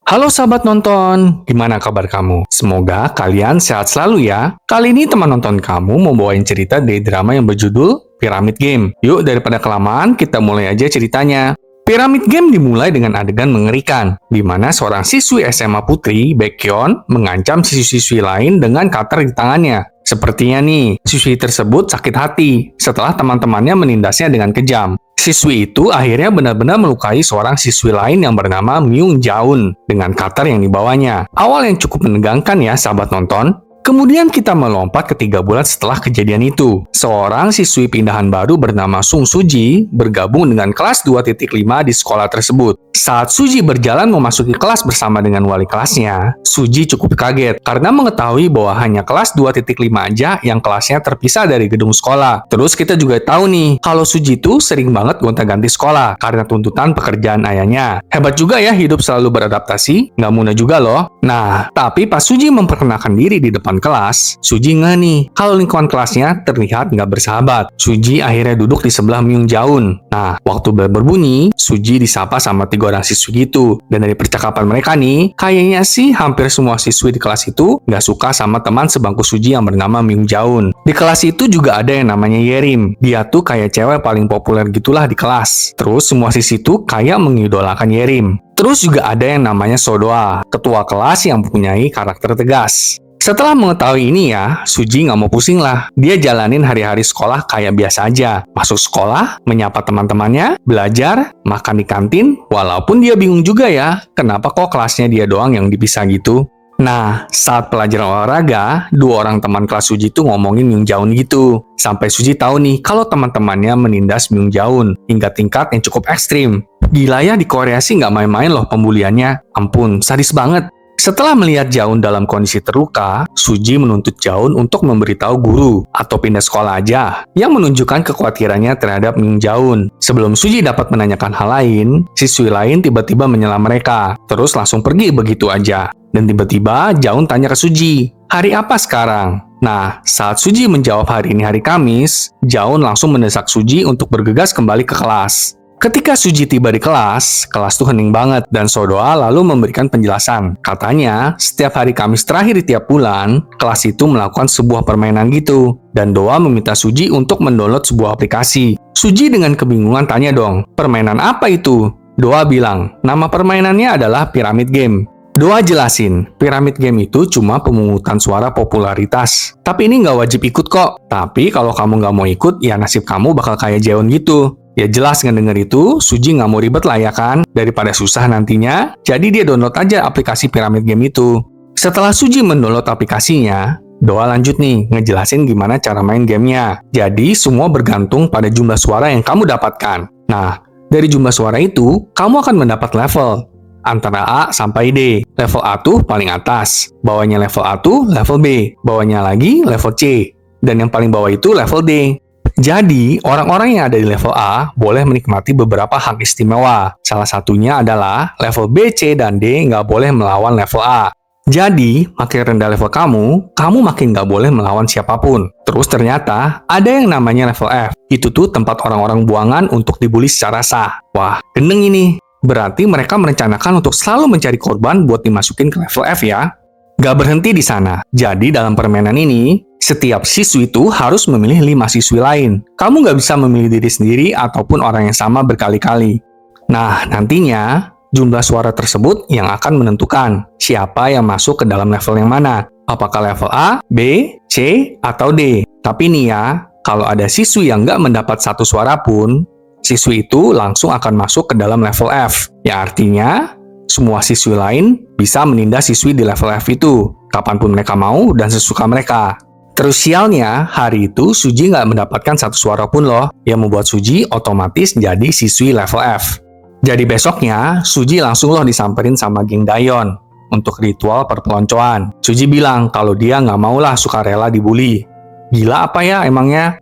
Halo sahabat nonton, gimana kabar kamu? Semoga kalian sehat selalu ya. Kali ini teman nonton kamu mau bawain cerita dari drama yang berjudul Pyramid Game. Yuk daripada kelamaan, kita mulai aja ceritanya. Pyramid Game dimulai dengan adegan mengerikan, di mana seorang siswi SMA Putri, Baekhyun, mengancam siswi-siswi lain dengan cutter di tangannya. Sepertinya nih, siswi tersebut sakit hati setelah teman-temannya menindasnya dengan kejam. Siswi itu akhirnya benar-benar melukai seorang siswi lain yang bernama Myung Jaun dengan cutter yang dibawanya. Awal yang cukup menegangkan ya sahabat nonton. Kemudian kita melompat ke 3 bulan setelah kejadian itu. Seorang siswi pindahan baru bernama Sung Suji bergabung dengan kelas 2.5 di sekolah tersebut. Saat Suji berjalan memasuki kelas bersama dengan wali kelasnya, Suji cukup kaget karena mengetahui bahwa hanya kelas 2.5 aja yang kelasnya terpisah dari gedung sekolah. Terus kita juga tahu nih, kalau Suji itu sering banget gonta-ganti sekolah karena tuntutan pekerjaan ayahnya. Hebat juga ya hidup selalu beradaptasi, nggak mudah juga loh. Nah, tapi pas Suji memperkenalkan diri di depan kelas, Suji nggak nih kalau lingkungan kelasnya terlihat nggak bersahabat. Suji akhirnya duduk di sebelah Myung Jaun. Nah, waktu bel berbunyi, Suji disapa sama 3 orang siswi gitu. Dan dari percakapan mereka nih, kayaknya sih hampir semua siswi di kelas itu nggak suka sama teman sebangku Suji yang bernama Myung Jaun. Di kelas itu juga ada yang namanya Yerim. Dia tuh kayak cewek paling populer gitulah di kelas. Terus semua siswi tuh kayak mengidolakan Yerim. Terus juga ada yang namanya Sodoa, ketua kelas yang mempunyai karakter tegas. Setelah mengetahui ini ya, Suji nggak mau pusing lah. Dia jalanin hari-hari sekolah kayak biasa aja. Masuk sekolah, menyapa teman-temannya, belajar, makan di kantin, walaupun dia bingung juga ya, kenapa kok kelasnya dia doang yang dipisah gitu. Nah, saat pelajaran olahraga, 2 orang teman kelas Suji tuh ngomongin Myung Jaun gitu. Sampai Suji tahu nih kalau teman-temannya menindas Myung Jaun hingga tingkat yang cukup ekstrim. Gila ya, di Korea sih nggak main-main loh pembuliannya. Ampun, sadis banget. Setelah melihat Jaun dalam kondisi terluka, Suji menuntut Jaun untuk memberitahu guru atau pindah sekolah aja, yang menunjukkan kekhawatirannya terhadap Myung Jaun. Sebelum Suji dapat menanyakan hal lain, siswi lain tiba-tiba menyela mereka, terus langsung pergi begitu aja. Dan tiba-tiba Jaun tanya ke Suji, "Hari apa sekarang?" Nah, saat Suji menjawab hari ini hari Kamis, Jaun langsung mendesak Suji untuk bergegas kembali ke kelas. Ketika Suji tiba di kelas tuh hening banget dan Sodoa lalu memberikan penjelasan. Katanya, setiap hari Kamis terakhir di tiap bulan, kelas itu melakukan sebuah permainan gitu. Dan Doa meminta Suji untuk mendownload sebuah aplikasi. Suji dengan kebingungan tanya dong, permainan apa itu? Doa bilang, nama permainannya adalah Pyramid Game. Doa jelasin, Pyramid Game itu cuma pemungutan suara popularitas. Tapi ini nggak wajib ikut kok. Tapi kalau kamu nggak mau ikut, ya nasib kamu bakal kayak Jeon gitu. Ya jelas ngedenger itu, Suji nggak mau ribet lah ya kan, daripada susah nantinya, jadi dia download aja aplikasi Pyramid Game itu. Setelah Suji mendownload aplikasinya, Doa lanjut nih, ngejelasin gimana cara main gamenya. Jadi semua bergantung pada jumlah suara yang kamu dapatkan. Nah, dari jumlah suara itu, kamu akan mendapat level. Antara A sampai D. Level A tuh paling atas, bawahnya level A tuh level B, bawahnya lagi level C, dan yang paling bawah itu level D. Jadi, orang-orang yang ada di level A boleh menikmati beberapa hak istimewa. Salah satunya adalah level B, C, dan D nggak boleh melawan level A. Jadi, makin rendah level kamu makin nggak boleh melawan siapapun. Terus ternyata, ada yang namanya level F. Itu tuh tempat orang-orang buangan untuk dibully secara sah. Wah, gendeng ini. Berarti mereka merencanakan untuk selalu mencari korban buat dimasukin ke level F ya. Gak berhenti di sana. Jadi, dalam permainan ini, setiap siswi itu harus memilih 5 siswi lain. Kamu nggak bisa memilih diri sendiri ataupun orang yang sama berkali-kali. Nah, nantinya jumlah suara tersebut yang akan menentukan siapa yang masuk ke dalam level yang mana. Apakah level A, B, C, atau D. Tapi nih ya, kalau ada siswi yang nggak mendapat 1 suara pun, siswi itu langsung akan masuk ke dalam level F. Ya artinya, semua siswi lain bisa menindas siswi di level F itu, kapanpun mereka mau dan sesuka mereka. Terus sialnya, hari itu Suji nggak mendapatkan 1 suara pun loh, yang membuat Suji otomatis jadi siswi level F. Jadi besoknya, Suji langsung loh disamperin sama geng Dayon untuk ritual perpeloncoan. Suji bilang kalau dia nggak maulah sukarela dibully. Gila apa ya emangnya?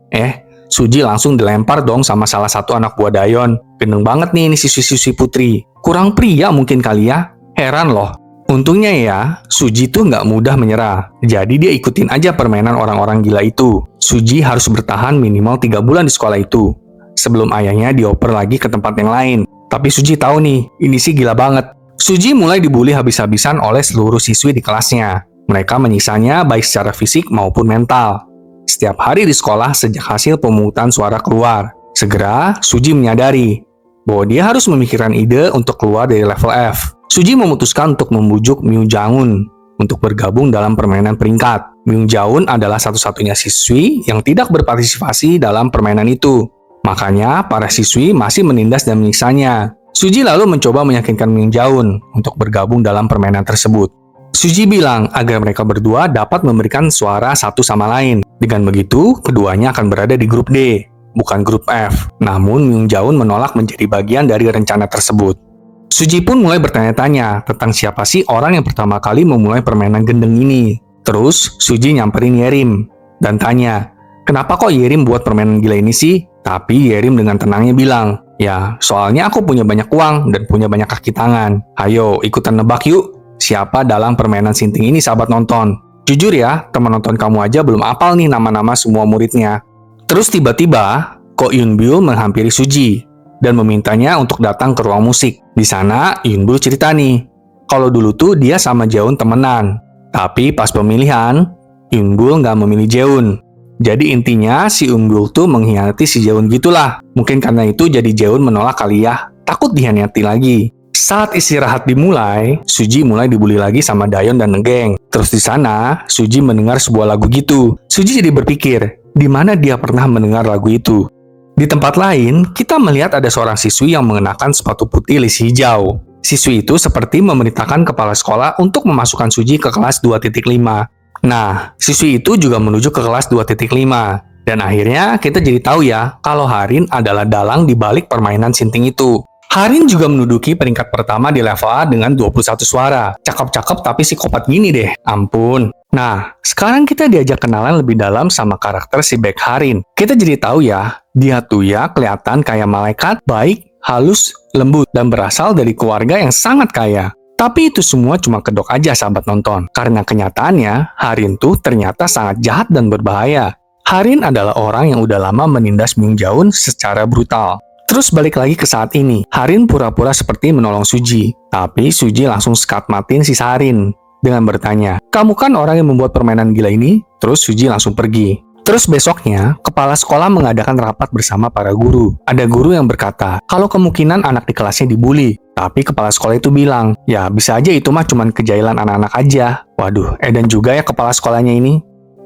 Suji langsung dilempar dong sama salah satu anak buah Dayon. Gendeng banget nih ini siswi-siswi putri. Kurang pria mungkin kali ya? Heran loh. Untungnya ya, Suji tuh nggak mudah menyerah. Jadi dia ikutin aja permainan orang-orang gila itu. Suji harus bertahan minimal 3 bulan di sekolah itu. Sebelum ayahnya dioper lagi ke tempat yang lain. Tapi Suji tahu nih, ini sih gila banget. Suji mulai dibully habis-habisan oleh seluruh siswi di kelasnya. Mereka menyiksanya baik secara fisik maupun mental. Setiap hari di sekolah sejak hasil pemungutan suara keluar, segera Suji menyadari bahwa dia harus memikirkan ide untuk keluar dari level F. Suji memutuskan untuk membujuk Myung Jae-un untuk bergabung dalam permainan peringkat. Myung Jae-un adalah satu-satunya siswi yang tidak berpartisipasi dalam permainan itu. Makanya, para siswi masih menindas dan menyiksanya. Suji lalu mencoba meyakinkan Myung Jae-un untuk bergabung dalam permainan tersebut. Suji bilang agar mereka berdua dapat memberikan suara satu sama lain. Dengan begitu, keduanya akan berada di grup D, bukan grup F. Namun, Myung Jae-un menolak menjadi bagian dari rencana tersebut. Suji pun mulai bertanya-tanya tentang siapa sih orang yang pertama kali memulai permainan gendeng ini. Terus, Suji nyamperin Yerim dan tanya, kenapa kok Yerim buat permainan gila ini sih? Tapi Yerim dengan tenangnya bilang, ya soalnya aku punya banyak uang dan punya banyak kaki tangan. Ayo ikutan nebak yuk, siapa dalam permainan sinting ini sahabat nonton? Jujur ya, teman nonton kamu aja belum apal nih nama-nama semua muridnya. Terus tiba-tiba, Ko Yunbul menghampiri Suji dan memintanya untuk datang ke ruang musik. Di sana, Yunbul cerita nih, kalau dulu tuh dia sama Jaeun temenan. Tapi pas pemilihan, Yunbul nggak memilih Jaeun. Jadi intinya si Yunbul tuh mengkhianati si Jaeun gitulah. Mungkin karena itu jadi Jaeun menolak kali ya, takut dikhianati lagi. Saat istirahat dimulai, Suji mulai dibully lagi sama Dayeon dan Geng. Terus di sana, Suji mendengar sebuah lagu gitu. Suji jadi berpikir, di mana dia pernah mendengar lagu itu? Di tempat lain, kita melihat ada seorang siswi yang mengenakan sepatu putih lis hijau. Siswi itu seperti memerintahkan kepala sekolah untuk memasukkan Suji ke kelas 2.5. Nah, siswi itu juga menuju ke kelas 2.5. Dan akhirnya kita jadi tahu ya, kalau Harin adalah dalang di balik permainan sinting itu. Harin juga menduduki peringkat pertama di level A dengan 21 suara. Cakep-cakep tapi psikopat gini deh, ampun. Nah, sekarang kita diajak kenalan lebih dalam sama karakter si Baek Harin. Kita jadi tahu ya, dia tuh ya kelihatan kayak malaikat, baik, halus, lembut, dan berasal dari keluarga yang sangat kaya. Tapi itu semua cuma kedok aja sahabat nonton. Karena kenyataannya, Harin tuh ternyata sangat jahat dan berbahaya. Harin adalah orang yang udah lama menindas Myung Jae-un secara brutal. Terus balik lagi ke saat ini, Harin pura-pura seperti menolong Suji. Tapi Suji langsung skat matiin si Harin dengan bertanya, kamu kan orang yang membuat permainan gila ini? Terus Suji langsung pergi. Terus besoknya, kepala sekolah mengadakan rapat bersama para guru. Ada guru yang berkata, kalau kemungkinan anak di kelasnya dibully. Tapi kepala sekolah itu bilang, ya bisa aja itu mah cuman kejailan anak-anak aja. Waduh, edan juga ya kepala sekolahnya ini.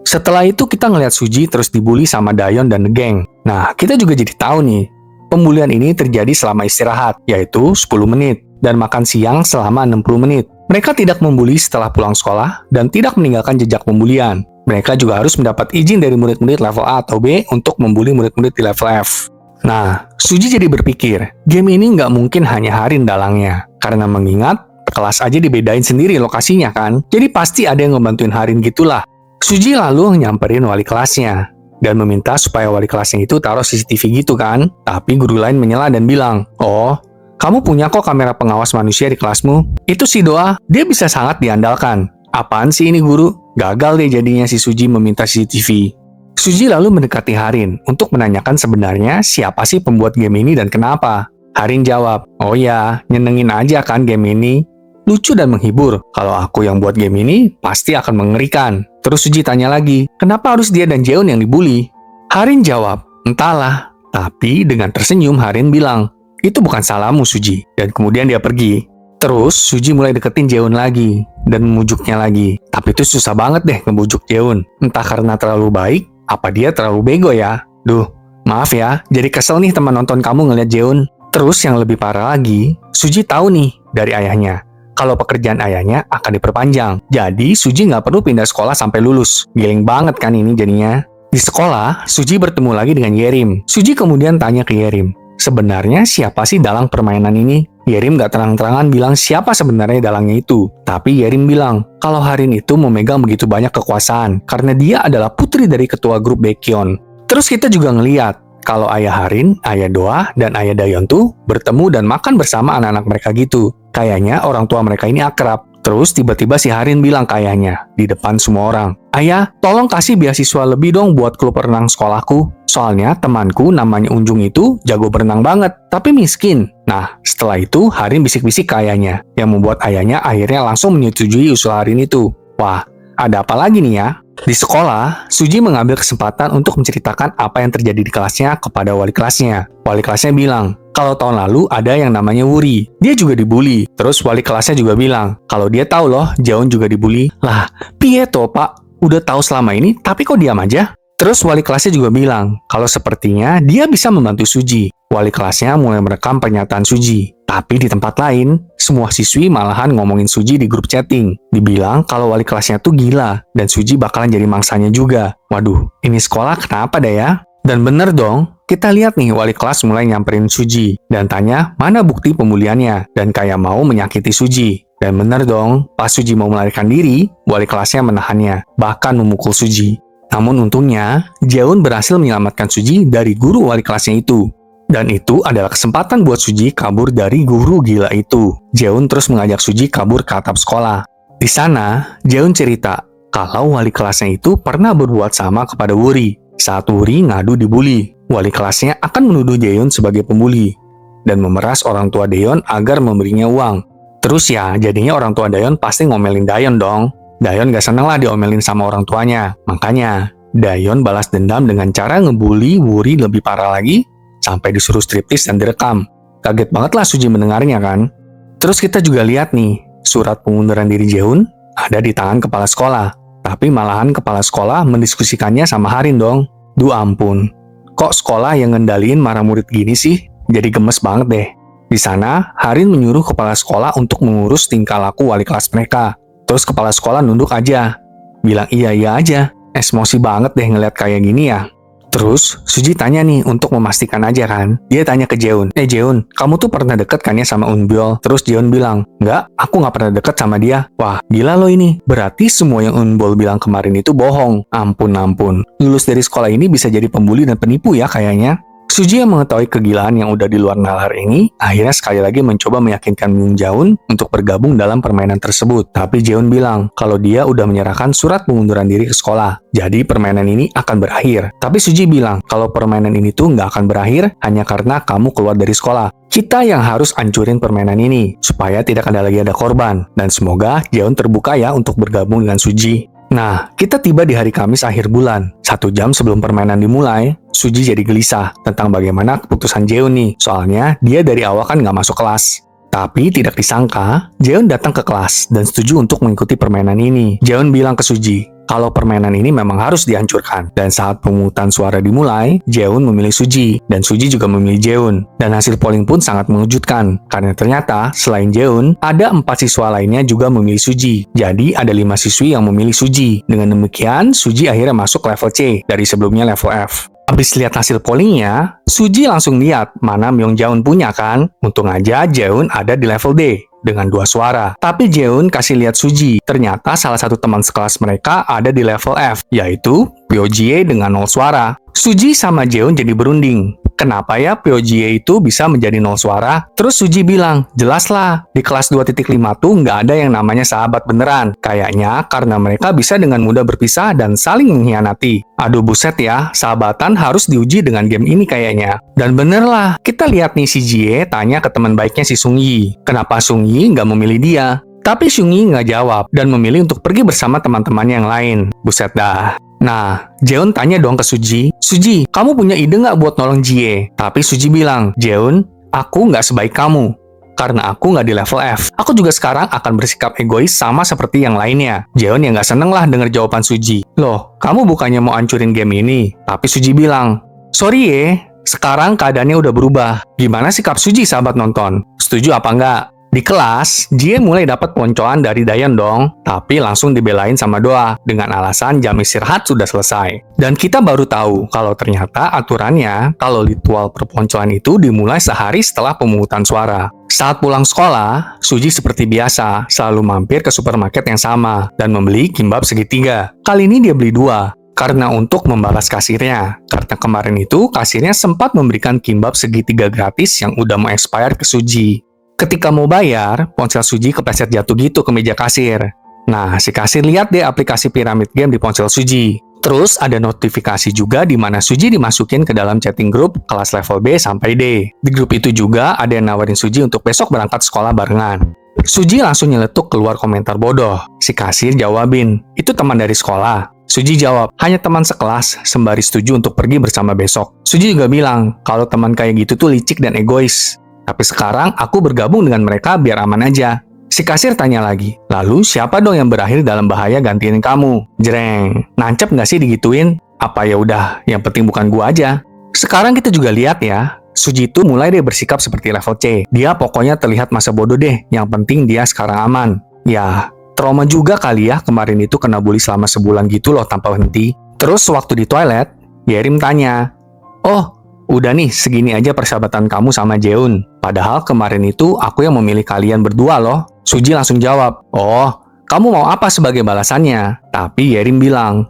Setelah itu kita ngeliat Suji terus dibully sama Dayeon dan Geng. Nah, kita juga jadi tahu nih, pembulian ini terjadi selama istirahat, yaitu 10 menit, dan makan siang selama 60 menit. Mereka tidak membuli setelah pulang sekolah, dan tidak meninggalkan jejak pembulian. Mereka juga harus mendapat izin dari murid-murid level A atau B untuk membuli murid-murid di level F. Nah, Suji jadi berpikir, game ini nggak mungkin hanya Harin dalangnya. Karena mengingat, kelas aja dibedain sendiri lokasinya kan, jadi pasti ada yang ngebantuin Harin gitulah. Suji lalu nyamperin wali kelasnya, dan meminta supaya wali kelasnya itu taruh CCTV gitu kan. Tapi guru lain menyela dan bilang, oh, kamu punya kok kamera pengawas manusia di kelasmu. Itu si Doa, dia bisa sangat diandalkan. Apaan sih ini guru? Gagal deh jadinya si Suji meminta CCTV. Suji lalu mendekati Harin untuk menanyakan sebenarnya siapa sih pembuat game ini dan kenapa. Harin jawab, oh ya, nyenengin aja kan game ini. Lucu dan menghibur. Kalau aku yang buat game ini, pasti akan mengerikan. Terus Suji tanya lagi, kenapa harus dia dan Jaeun yang dibully? Harin jawab, entahlah. Tapi dengan tersenyum Harin bilang, itu bukan salahmu Suji. Dan kemudian dia pergi. Terus Suji mulai deketin Jaeun lagi dan memujuknya lagi. Tapi itu susah banget deh ngebujuk Jaeun. Entah karena terlalu baik, apa dia terlalu bego ya? Duh, maaf ya, jadi kesel nih teman nonton kamu ngeliat Jaeun. Terus yang lebih parah lagi, Suji tahu nih dari ayahnya, kalau pekerjaan ayahnya akan diperpanjang. Jadi Suji nggak perlu pindah sekolah sampai lulus. Giling banget kan ini jadinya. Di sekolah, Suji bertemu lagi dengan Yerim. Suji kemudian tanya ke Yerim, sebenarnya siapa sih dalang permainan ini? Yerim gak terang-terangan bilang siapa sebenarnya dalangnya itu. Tapi Yerim bilang, kalau Harin itu memegang begitu banyak kekuasaan, karena dia adalah putri dari ketua grup Baekhyun. Terus kita juga ngeliat, kalau ayah Harin, ayah Doa, dan ayah Dayon tuh bertemu dan makan bersama anak-anak mereka gitu. Kayaknya orang tua mereka ini akrab. Terus tiba-tiba si Harin bilang ke ayahnya di depan semua orang, "Ayah, tolong kasih beasiswa lebih dong buat klub renang sekolahku. Soalnya temanku namanya Unjung itu jago berenang banget, tapi miskin." Nah, setelah itu Harin bisik-bisik ke ayahnya, yang membuat ayahnya akhirnya langsung menyetujui usul Harin itu. Wah, ada apa lagi nih ya? Di sekolah, Suji mengambil kesempatan untuk menceritakan apa yang terjadi di kelasnya kepada wali kelasnya. Wali kelasnya bilang, kalau tahun lalu ada yang namanya Wuri, dia juga dibully. Terus wali kelasnya juga bilang, kalau dia tahu loh, Jaun juga dibully. Lah, piye toh pak? Udah tahu selama ini, tapi kok diam aja? Terus wali kelasnya juga bilang, kalau sepertinya dia bisa membantu Suji. Wali kelasnya mulai merekam pernyataan Suji. Tapi di tempat lain, semua siswi malahan ngomongin Suji di grup chatting. Dibilang kalau wali kelasnya tuh gila, dan Suji bakalan jadi mangsanya juga. Waduh, ini sekolah kenapa deh ya? Dan bener dong, kita lihat nih wali kelas mulai nyamperin Suji, dan tanya mana bukti pembuliannya, dan kayak mau menyakiti Suji. Dan bener dong, pas Suji mau melarikan diri, wali kelasnya menahannya, bahkan memukul Suji. Namun untungnya, Jaun berhasil menyelamatkan Suji dari guru wali kelasnya itu. Dan itu adalah kesempatan buat Suji kabur dari guru gila itu. Jaun terus mengajak Suji kabur ke atap sekolah. Di sana, Jaun cerita kalau wali kelasnya itu pernah berbuat sama kepada Wuri. Saat Wuri ngadu dibully, wali kelasnya akan menuduh Jaeon sebagai pembuli dan memeras orang tua Daeon agar memberinya uang. Terus ya, jadinya orang tua Daeon pasti ngomelin Daeon dong. Daeon gak seneng lah diomelin sama orang tuanya. Makanya, Daeon balas dendam dengan cara ngebully Wuri lebih parah lagi, sampai disuruh striptis dan direkam. Kaget banget lah Suji mendengarnya kan. Terus kita juga lihat nih, surat pengunduran diri Jaehoon ada di tangan kepala sekolah. Tapi malahan kepala sekolah mendiskusikannya sama Harin dong. Duh ampun, kok sekolah yang ngendaliin marah murid gini sih? Jadi gemes banget deh. Di sana, Harin menyuruh kepala sekolah untuk mengurus tingkah laku wali kelas mereka. Terus kepala sekolah nunduk aja. Bilang iya aja. Emosi banget deh ngeliat kayak gini ya. Terus, Suji tanya nih untuk memastikan aja kan. Dia tanya ke Jaehoon, Jaehoon, kamu tuh pernah deket kan ya sama Eunbyul? Terus Jaehoon bilang, enggak, aku nggak pernah deket sama dia. Wah, gila lo ini. Berarti semua yang Eunbyul bilang kemarin itu bohong. Ampun. Lulus dari sekolah ini bisa jadi pembuli dan penipu ya kayaknya. Suji yang mengetahui kegilaan yang udah di luar nalar ini, akhirnya sekali lagi mencoba meyakinkan Myung Jaehoon untuk bergabung dalam permainan tersebut. Tapi Jaehoon bilang kalau dia udah menyerahkan surat pengunduran diri ke sekolah. Jadi permainan ini akan berakhir. Tapi Suji bilang kalau permainan ini tuh nggak akan berakhir hanya karena kamu keluar dari sekolah. Kita yang harus ancurin permainan ini, supaya tidak ada lagi ada korban. Dan semoga Jaehoon terbuka ya untuk bergabung dengan Suji. Nah, kita tiba di hari Kamis akhir bulan. 1 jam sebelum permainan dimulai, Suji jadi gelisah tentang bagaimana keputusan Jaehoon nih. Soalnya, dia dari awal kan nggak masuk kelas. Tapi tidak disangka, Jaehoon datang ke kelas dan setuju untuk mengikuti permainan ini. Jaehoon bilang ke Suji, kalau permainan ini memang harus dihancurkan. Dan saat pemungutan suara dimulai, Jaehoon memilih Suji, dan Suji juga memilih Jaehoon. Dan hasil polling pun sangat mengejutkan, karena ternyata selain Jaehoon, ada 4 siswa lainnya juga memilih Suji. Jadi ada 5 siswi yang memilih Suji. Dengan demikian, Suji akhirnya masuk level C, dari sebelumnya level F. Habis lihat hasil pollingnya, Suji langsung lihat mana Myung Jaehoon punya kan. Untung aja Jaehoon ada di level D dengan 2 suara. Tapi Jaehoon kasih lihat Suji. Ternyata salah satu teman sekelas mereka ada di level F, yaitu Pyojie dengan 0 suara. Suji sama Jaehoon jadi berunding. Kenapa ya Pyojie itu bisa menjadi 0 suara? Terus Suji bilang, jelaslah, di kelas 2.5 tuh nggak ada yang namanya sahabat beneran. Kayaknya karena mereka bisa dengan mudah berpisah dan saling mengkhianati. Aduh buset ya, sahabatan harus diuji dengan game ini kayaknya. Dan bener lah, kita lihat nih si Jie tanya ke teman baiknya si Sung Yi. Kenapa Sung Yi nggak memilih dia? Tapi Sung Yi nggak jawab dan memilih untuk pergi bersama teman-temannya yang lain. Buset dah. Nah, Jaehoon tanya dong ke Suji, Suji, kamu punya ide nggak buat nolong Jie? Tapi Suji bilang, Jaehoon, aku nggak sebaik kamu. Karena aku nggak di level F. Aku juga sekarang akan bersikap egois sama seperti yang lainnya. Jaehoon yang nggak seneng lah denger jawaban Suji. Loh, kamu bukannya mau hancurin game ini? Tapi Suji bilang, sorry ye, sekarang keadaannya udah berubah. Gimana sikap Suji sahabat nonton? Setuju apa nggak? Di kelas, Jie mulai dapat poncoan dari Daeon dong, tapi langsung dibelain sama Doa dengan alasan jam istirahat sudah selesai. Dan kita baru tahu kalau ternyata aturannya kalau ritual perponcoan itu dimulai sehari setelah pemungutan suara. Saat pulang sekolah, Suji seperti biasa selalu mampir ke supermarket yang sama dan membeli kimbap segitiga. Kali ini dia beli 2. Karena untuk membalas kasirnya. Karena kemarin itu kasirnya sempat memberikan kimbab segitiga gratis yang udah mau expire ke Suji. Ketika mau bayar, ponsel Suji kepleset jatuh gitu ke meja kasir. Nah, si kasir lihat deh aplikasi Pyramid Game di ponsel Suji. Terus ada notifikasi juga di mana Suji dimasukin ke dalam chatting group kelas level B sampai D. Di grup itu juga ada yang nawarin Suji untuk besok berangkat sekolah barengan. Suji langsung nyeletuk keluar komentar bodoh. Si kasir jawabin, itu teman dari sekolah. Suji jawab, hanya teman sekelas, sembari setuju untuk pergi bersama besok. Suji juga bilang, kalau teman kayak gitu tuh licik dan egois. Tapi sekarang aku bergabung dengan mereka biar aman aja. Si kasir tanya lagi, lalu siapa dong yang berakhir dalam bahaya gantiin kamu? Jreng, nancep nggak sih digituin? Apa ya udah, yang penting bukan gua aja. Sekarang kita juga lihat ya, Suji itu mulai deh bersikap seperti level C. Dia pokoknya terlihat masa bodoh deh, yang penting dia sekarang aman. Ya, trauma juga kali ya kemarin itu kena bully selama sebulan gitu loh tanpa henti. Terus waktu di toilet, Yerim tanya, oh, udah nih segini aja persahabatan kamu sama Jeon. Padahal kemarin itu aku yang memilih kalian berdua loh. Suji langsung jawab, oh, kamu mau apa sebagai balasannya? Tapi Yerim bilang,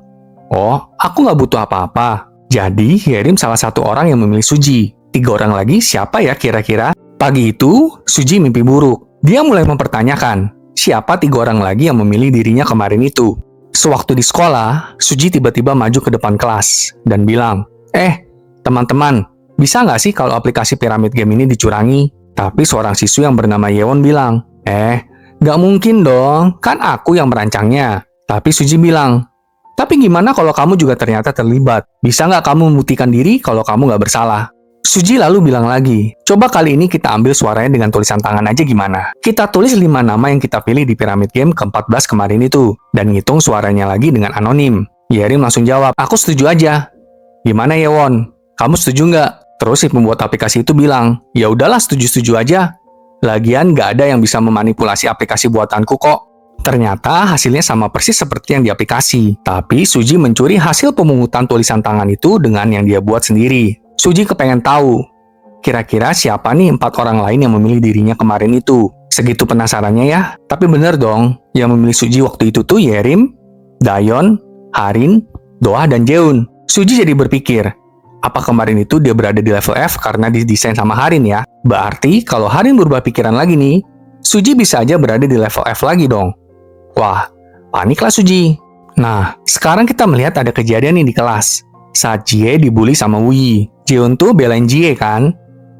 oh, aku nggak butuh apa-apa. Jadi Yerim salah satu orang yang memilih Suji. 3 orang lagi siapa ya kira-kira? Pagi itu, Suji mimpi buruk. Dia mulai mempertanyakan, siapa 3 orang lagi yang memilih dirinya kemarin itu? Sewaktu di sekolah, Suji tiba-tiba maju ke depan kelas dan bilang, teman-teman, bisa nggak sih kalau aplikasi Pyramid Game ini dicurangi? Tapi seorang siswa yang bernama Yewon bilang, nggak mungkin dong, kan aku yang merancangnya. Tapi Suji bilang, tapi gimana kalau kamu juga ternyata terlibat? Bisa nggak kamu membuktikan diri kalau kamu nggak bersalah? Suji lalu bilang lagi, coba kali ini kita ambil suaranya dengan tulisan tangan aja gimana? Kita tulis 5 nama yang kita pilih di Pyramid Game ke-14 kemarin itu, dan ngitung suaranya lagi dengan anonim. Yerim langsung jawab, aku setuju aja. Gimana Yewon? Kamu setuju nggak? Terus si pembuat aplikasi itu bilang, ya udahlah setuju-setuju aja. Lagian nggak ada yang bisa memanipulasi aplikasi buatanku kok. Ternyata hasilnya sama persis seperti yang di aplikasi. Tapi Suji mencuri hasil pemungutan tulisan tangan itu dengan yang dia buat sendiri. Suji kepengen tahu, kira-kira siapa nih 4 orang lain yang memilih dirinya kemarin itu. Segitu penasarannya ya. Tapi bener dong, yang memilih Suji waktu itu tuh Yerim, Dayon, Harin, Doah, dan Jeon. Suji jadi berpikir, apa kemarin itu dia berada di level F karena didesain sama Harin ya? Berarti kalau Harin berubah pikiran lagi nih, Suji bisa aja berada di level F lagi dong. Wah, paniklah Suji. Nah, sekarang kita melihat ada kejadian nih di kelas. Saat Jie dibully sama Wuyi, Jeon tuh belain Jie kan?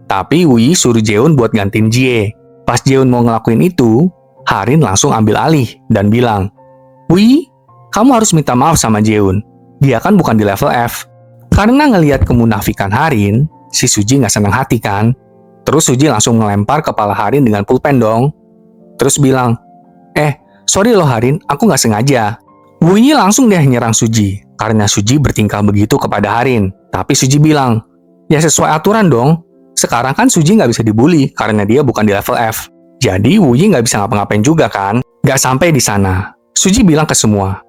Tapi Wuyi suruh Jeon buat gantiin Jie. Pas Jeon mau ngelakuin itu, Harin langsung ambil alih dan bilang, Wuyi, kamu harus minta maaf sama Jeon. Dia kan bukan di level F. Karena ngelihat kemunafikan Harin, si Suji nggak senang hati kan? Terus Suji langsung ngelempar kepala Harin dengan pulpen dong. Terus bilang, sorry loh Harin, aku nggak sengaja. Wuyi langsung deh nyerang Suji, karena Suji bertingkah begitu kepada Harin. Tapi Suji bilang, ya sesuai aturan dong. Sekarang kan Suji nggak bisa dibully, karena dia bukan di level F. Jadi Wuyi nggak bisa ngapa-ngapain juga kan? Nggak sampai di sana. Suji bilang ke semua,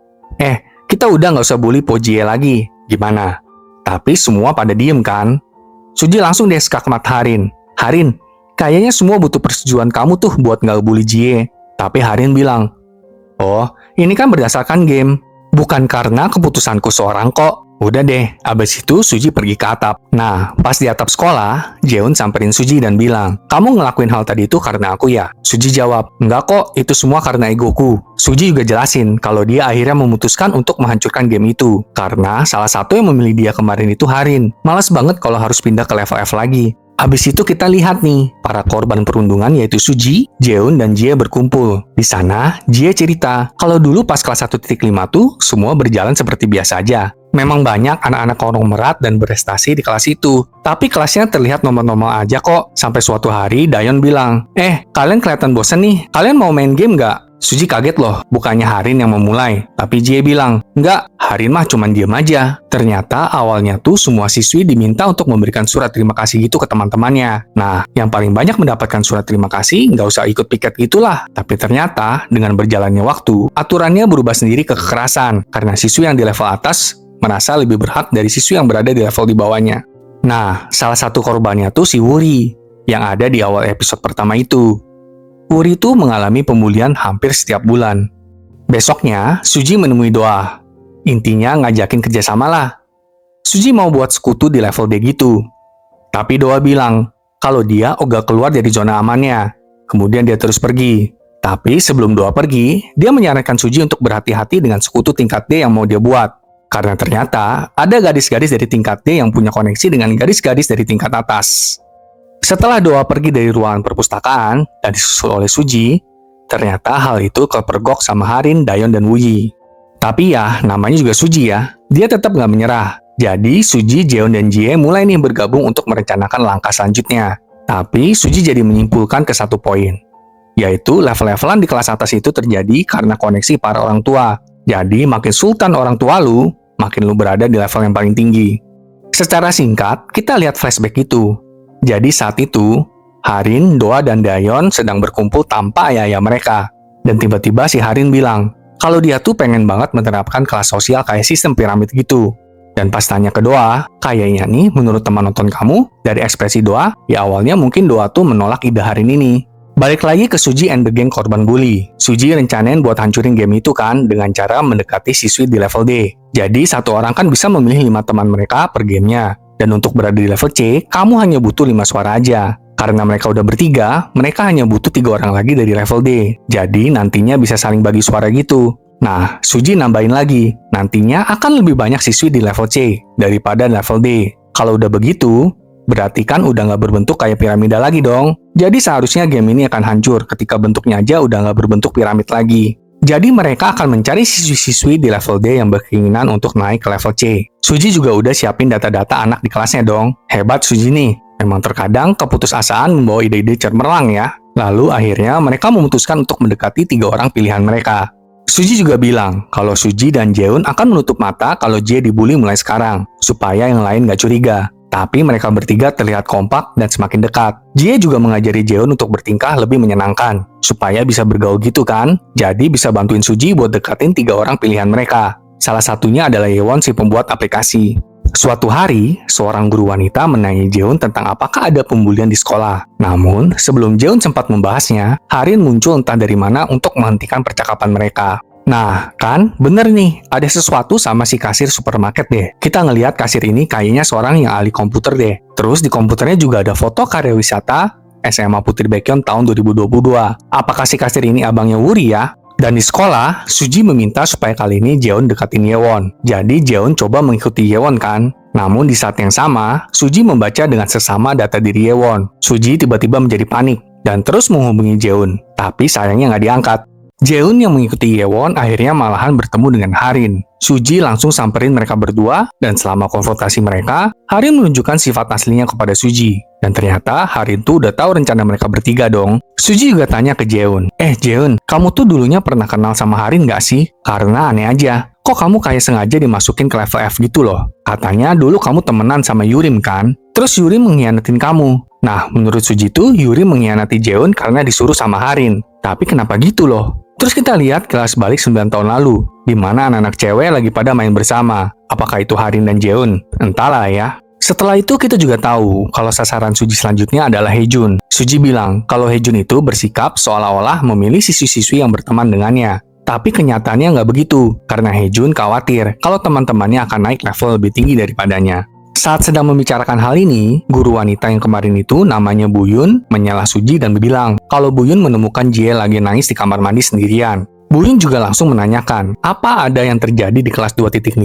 kita udah nggak usah bully Pojie lagi, gimana? Tapi semua pada diem kan? Suji langsung deh skakmat Harin. Harin, kayaknya semua butuh persetujuan kamu tuh buat nggak bully Jie. Tapi Harin bilang, oh, ini kan berdasarkan game. Bukan karena keputusanku seorang kok. Udah deh, abis itu Suji pergi ke atap. Nah, pas di atap sekolah, Jeon samperin Suji dan bilang, kamu ngelakuin hal tadi itu karena aku ya? Suji jawab, enggak kok, itu semua karena egoku. Suji juga jelasin kalau dia akhirnya memutuskan untuk menghancurkan game itu. Karena salah satu yang memilih dia kemarin itu Harin. Malas banget kalau harus pindah ke level F lagi. Abis itu kita lihat nih, para korban perundungan yaitu Suji, Jeon, dan Jie berkumpul. Di sana, Jie cerita, kalau dulu pas kelas 1.5 tuh, semua berjalan seperti biasa aja. Memang banyak anak-anak konglomerat dan berprestasi di kelas itu. Tapi kelasnya terlihat normal-normal aja kok. Sampai suatu hari, Dayon bilang, kalian kelihatan bosan nih, kalian mau main game nggak? Suji kaget loh, bukannya Harin yang memulai. Tapi Jie bilang, enggak, Harin mah cuman diem aja. Ternyata awalnya tuh semua siswi diminta untuk memberikan surat terima kasih gitu ke teman-temannya. Nah, yang paling banyak mendapatkan surat terima kasih nggak usah ikut piket gitulah. Tapi ternyata dengan berjalannya waktu, aturannya berubah sendiri ke kekerasan. Karena siswi yang di level atas merasa lebih berhak dari siswi yang berada di level di bawahnya. Nah, salah satu korbannya tuh si Wuri, yang ada di awal episode pertama itu. Wuri tuh mengalami pembulian hampir setiap bulan. Besoknya, Suji menemui Doah. Intinya ngajakin kerjasama lah. Suji mau buat sekutu di level D gitu. Tapi Doa bilang kalau dia ogah keluar dari zona amannya. Kemudian dia terus pergi. Tapi sebelum Doa pergi, dia menyarankan Suji untuk berhati-hati dengan sekutu tingkat D yang mau dia buat. Karena ternyata ada gadis-gadis dari tingkat D yang punya koneksi dengan gadis-gadis dari tingkat atas. Setelah Doa pergi dari ruangan perpustakaan dan disusul oleh Suji, ternyata hal itu kepergok sama Harin, Dayon, dan Wuyi. Tapi ya, namanya juga Suji ya. Dia tetap nggak menyerah. Jadi, Suji, Jeon, dan Jie mulai nih bergabung untuk merencanakan langkah selanjutnya. Tapi, Suji jadi menyimpulkan ke satu poin. Yaitu, level-levelan di kelas atas itu terjadi karena koneksi para orang tua. Jadi, makin sultan orang tua lu, makin lu berada di level yang paling tinggi. Secara singkat, kita lihat flashback itu. Jadi, saat itu, Harin, Doa, dan Dayon sedang berkumpul tanpa ayah-ayah mereka. Dan tiba-tiba si Harin bilang, kalau dia tuh pengen banget menerapkan kelas sosial kayak sistem piramid gitu. Dan pas tanya ke Doa, kayaknya nih menurut teman nonton kamu, dari ekspresi Doa, ya awalnya mungkin Doa tuh menolak ide Harin ini. Balik lagi ke Suji and the gang korban bully. Suji rencanain buat hancurin game itu kan dengan cara mendekati siswi di level D. Jadi satu orang kan bisa memilih 5 teman mereka per gamenya. Dan untuk berada di level C, kamu hanya butuh 5 suara aja. Karena mereka udah bertiga, mereka hanya butuh 3 orang lagi dari level D. Jadi nantinya bisa saling bagi suara gitu. Nah, Suji nambahin lagi, nantinya akan lebih banyak siswi di level C daripada level D. Kalau udah begitu, berarti kan udah nggak berbentuk kayak piramida lagi dong. Jadi seharusnya game ini akan hancur ketika bentuknya aja udah nggak berbentuk piramid lagi. Jadi mereka akan mencari siswi-siswi di level D yang berkeinginan untuk naik ke level C. Suji juga udah siapin data-data anak di kelasnya dong. Hebat Suji nih. Memang terkadang keputusasaan membawa ide-ide cemerlang ya. Lalu akhirnya mereka memutuskan untuk mendekati 3 orang pilihan mereka. Suji juga bilang kalau Suji dan Jeon akan menutup mata kalau Jie dibully mulai sekarang, supaya yang lain gak curiga. Tapi mereka bertiga terlihat kompak dan semakin dekat. Jie juga mengajari Jeon untuk bertingkah lebih menyenangkan, supaya bisa bergaul gitu kan. Jadi bisa bantuin Suji buat deketin 3 orang pilihan mereka. Salah satunya adalah Yewon si pembuat aplikasi. Suatu hari, seorang guru wanita menanyai Jeon tentang apakah ada pembulian di sekolah. Namun, sebelum Jeon sempat membahasnya, Harin muncul entah dari mana untuk menghentikan percakapan mereka. Nah, kan bener nih, ada sesuatu sama si kasir supermarket deh. Kita ngelihat kasir ini kayaknya seorang yang ahli komputer deh. Terus di komputernya juga ada foto karya wisata SMA Putri Baekhyun tahun 2022. Apakah si kasir ini abangnya Wuri ya? Dan di sekolah, Suji meminta supaya kali ini Jeon deketin Yewon. Jadi Jeon coba mengikuti Yewon kan? Namun di saat yang sama, Suji membaca dengan seksama data diri Yewon. Suji tiba-tiba menjadi panik dan terus menghubungi Jeon. Tapi sayangnya nggak diangkat. Jeon yang mengikuti Yewon akhirnya malahan bertemu dengan Harin. Suji langsung samperin mereka berdua dan selama konfrontasi mereka, Harin menunjukkan sifat aslinya kepada Suji. Dan ternyata Harin tuh udah tahu rencana mereka bertiga dong. Suji juga tanya ke Jeon, Jeon, kamu tuh dulunya pernah kenal sama Harin nggak sih? Karena aneh aja, kok kamu kayak sengaja dimasukin ke level F gitu loh? Katanya dulu kamu temenan sama Yurim kan? Terus Yurim mengkhianatin kamu. Nah, menurut Suji tuh Yurim mengkhianati Jeon karena disuruh sama Harin. Tapi kenapa gitu loh? Terus kita lihat kelas balik 9 tahun lalu, di mana anak-anak cewek lagi pada main bersama. Apakah itu Harin dan Jeon? Entahlah ya. Setelah itu kita juga tahu kalau sasaran Suji selanjutnya adalah Haejun. Suji bilang kalau Haejun itu bersikap seolah-olah memilih siswi-siswi yang berteman dengannya. Tapi kenyataannya nggak begitu, karena Haejun khawatir kalau teman-temannya akan naik level lebih tinggi daripadanya. Saat sedang membicarakan hal ini, guru wanita yang kemarin itu namanya Bu Yun menyalah Suji dan bilang kalau Bu Yun menemukan Jie lagi nangis di kamar mandi sendirian. Bu Yun juga langsung menanyakan apa ada yang terjadi di kelas 2.5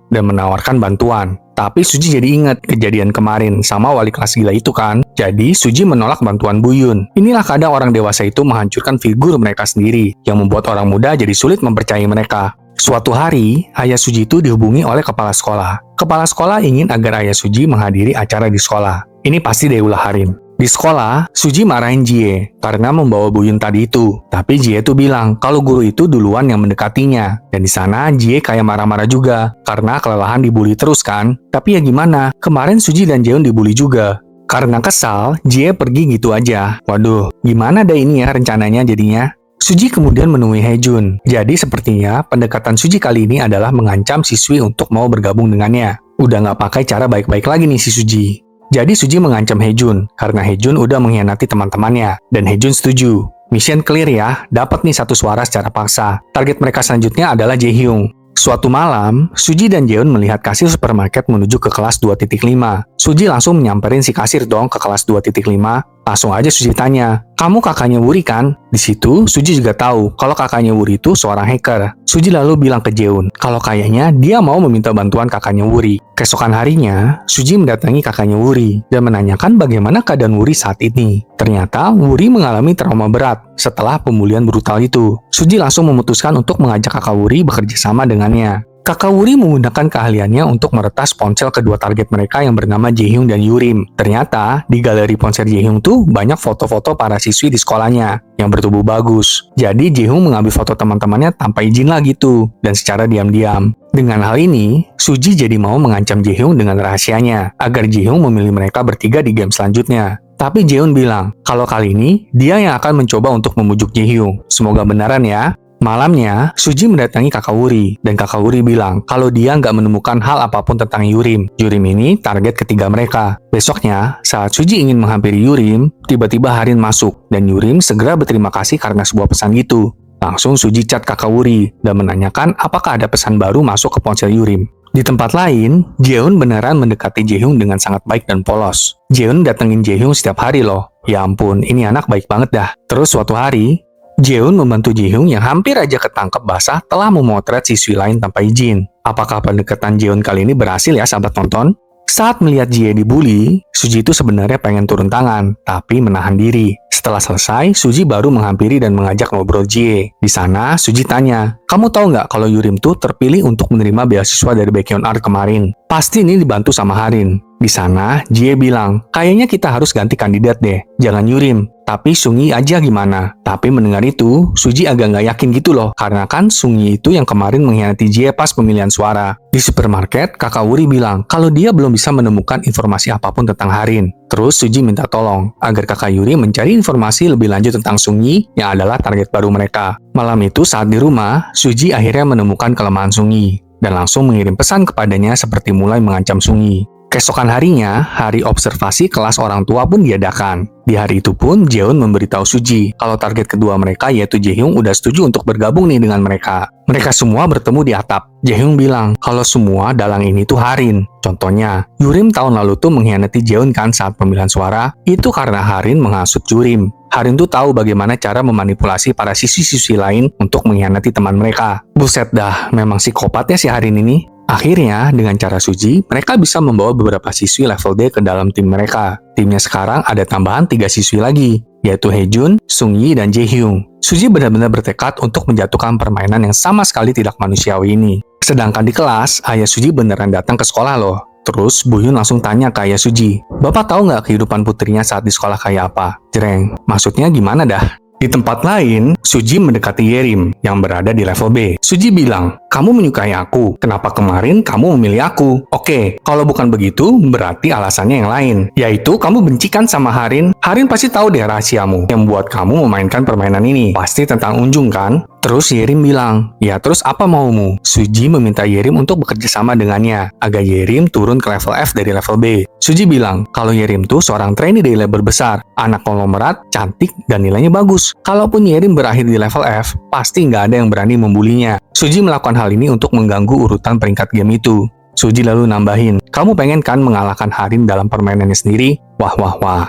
dan menawarkan bantuan. Tapi Suji jadi ingat kejadian kemarin sama wali kelas gila itu kan. Jadi Suji menolak bantuan Bu Yun. Inilah kadang orang dewasa itu menghancurkan figur mereka sendiri yang membuat orang muda jadi sulit mempercayai mereka. Suatu hari, ayah Suji itu dihubungi oleh kepala sekolah. Kepala sekolah ingin agar ayah Suji menghadiri acara di sekolah. Ini pasti dari ulah Harin. Di sekolah, Suji marahin Jie karena membawa Bu Yun tadi itu. Tapi Jie tuh bilang kalau guru itu duluan yang mendekatinya. Dan di sana Jie kayak marah-marah juga karena kelelahan dibully terus kan. Tapi ya gimana, kemarin Suji dan Jeon dibully juga. Karena kesal, Jie pergi gitu aja. Waduh, gimana deh ini ya rencananya jadinya? Suji kemudian menemui Haejun. Jadi sepertinya pendekatan Suji kali ini adalah mengancam siswi untuk mau bergabung dengannya. Udah nggak pakai cara baik-baik lagi nih si Suji. Jadi Suji mengancam Haejun karena Haejun udah mengkhianati teman-temannya. Dan Haejun setuju. Mission clear ya, dapat nih 1 suara secara paksa. Target mereka selanjutnya adalah Jaehyung. Suatu malam, Suji dan Jeon melihat kasir supermarket menuju ke kelas 2.5. Suji langsung menyamperin si kasir dong ke kelas 2.5. Langsung aja Suji tanya, "Kamu kakaknya Wuri kan?" Di situ, Suji juga tahu kalau kakaknya Wuri itu seorang hacker. Suji lalu bilang ke Jeon kalau kayaknya dia mau meminta bantuan kakaknya Wuri. Keesokan harinya, Suji mendatangi kakaknya Wuri dan menanyakan bagaimana keadaan Wuri saat ini. Ternyata Wuri mengalami trauma berat setelah pembulian brutal itu. Suji langsung memutuskan untuk mengajak kakak Wuri bekerja sama dengannya. Kakak Wuri menggunakan keahliannya untuk meretas ponsel kedua target mereka yang bernama Jaehyung dan Yurim. Ternyata, di galeri ponsel Jaehyung tuh banyak foto-foto para siswi di sekolahnya yang bertubuh bagus. Jadi Jaehyung mengambil foto teman-temannya tanpa izin lah gitu, dan secara diam-diam. Dengan hal ini, Suji jadi mau mengancam Jaehyung dengan rahasianya, agar Jaehyung memilih mereka bertiga di game selanjutnya. Tapi Jeon bilang, kalau kali ini, dia yang akan mencoba untuk memujuk Jaehyung. Semoga benaran ya. Malamnya, Suji mendatangi kakak Wuri, dan kakak Wuri bilang kalau dia nggak menemukan hal apapun tentang Yurim. Yurim ini target ketiga mereka. Besoknya, saat Suji ingin menghampiri Yurim, tiba-tiba Harin masuk, dan Yurim segera berterima kasih karena sebuah pesan gitu. Langsung Suji chat kakak Wuri, dan menanyakan apakah ada pesan baru masuk ke ponsel Yurim. Di tempat lain, Jeon beneran mendekati Jaehyung dengan sangat baik dan polos. Jeon datengin Jaehyung setiap hari loh. Ya ampun, ini anak baik banget dah. Terus suatu hari, Jeon membantu Jaehyung yang hampir aja ketangkep basah telah memotret siswi lain tanpa izin. Apakah pendekatan Jeon kali ini berhasil ya sahabat nonton? Saat melihat Jie dibully, Suji itu sebenarnya pengen turun tangan, tapi menahan diri. Setelah selesai, Suji baru menghampiri dan mengajak ngobrol Jie. Di sana, Suji tanya, "Kamu tahu nggak kalau Yurim tuh terpilih untuk menerima beasiswa dari Baekhyun Art kemarin? Pasti ini dibantu sama Harin." Di sana, Jie bilang, "Kayaknya kita harus ganti kandidat deh. Jangan Yurim, tapi Sungyi aja gimana?" Tapi mendengar itu, Suji agak nggak yakin gitu loh, karena kan Sungyi itu yang kemarin mengkhianati Jie pas pemilihan suara. Di supermarket, kakak Wuri bilang kalau dia belum bisa menemukan informasi apapun tentang Harin. Terus Suji minta tolong agar kakak Yuri mencari informasi lebih lanjut tentang Sungyi yang adalah target baru mereka. Malam itu saat di rumah, Suji akhirnya menemukan kelemahan Sungyi dan langsung mengirim pesan kepadanya seperti mulai mengancam Sungyi. Keesokan harinya, hari observasi kelas orang tua pun diadakan. Di hari itu pun, Jeon memberitahu Suji kalau target kedua mereka yaitu Jaehyung udah setuju untuk bergabung nih dengan mereka. Mereka semua bertemu di atap. Jaehyung bilang kalau semua dalang ini tuh Harin. Contohnya, Yurim tahun lalu tuh mengkhianati Jeon kan saat pemilihan suara. Itu karena Harin menghasut Yurim. Harin tuh tahu bagaimana cara memanipulasi para siswi-siswi lain untuk mengkhianati teman mereka. Buset dah, memang psikopat ya si Harin ini. Akhirnya, dengan cara Suji, mereka bisa membawa beberapa siswi level D ke dalam tim mereka. Timnya sekarang ada tambahan 3 siswi lagi, yaitu Haejun, Sungyi, dan Jaehyung. Suji benar-benar bertekad untuk menjatuhkan permainan yang sama sekali tidak manusiawi ini. Sedangkan di kelas, ayah Suji beneran datang ke sekolah loh. Terus, Bu Yun langsung tanya ke ayah Suji, "Bapak tahu nggak kehidupan putrinya saat di sekolah kayak apa?" Jreng, maksudnya gimana dah? Di tempat lain, Suji mendekati Yerim yang berada di level B. Suji bilang, "Kamu menyukai aku. Kenapa kemarin kamu memilih aku?" Oke, kalau bukan begitu, berarti alasannya yang lain. Yaitu kamu bencikan sama Harin. Harin pasti tahu deh rahasiamu yang membuat kamu memainkan permainan ini. Pasti tentang Unjung kan? Terus Yerim bilang, "Ya terus apa maumu?" Suji meminta Yerim untuk bekerja sama dengannya, agar Yerim turun ke level F dari level B. Suji bilang, kalau Yerim tuh seorang trainee dari label besar, anak konglomerat, cantik, dan nilainya bagus. Kalaupun Yerim berakhir di level F, pasti nggak ada yang berani membulinya. Suji melakukan hal ini untuk mengganggu urutan peringkat game itu. Suji lalu nambahin, "Kamu pengen kan mengalahkan Harin dalam permainannya sendiri?" Wah,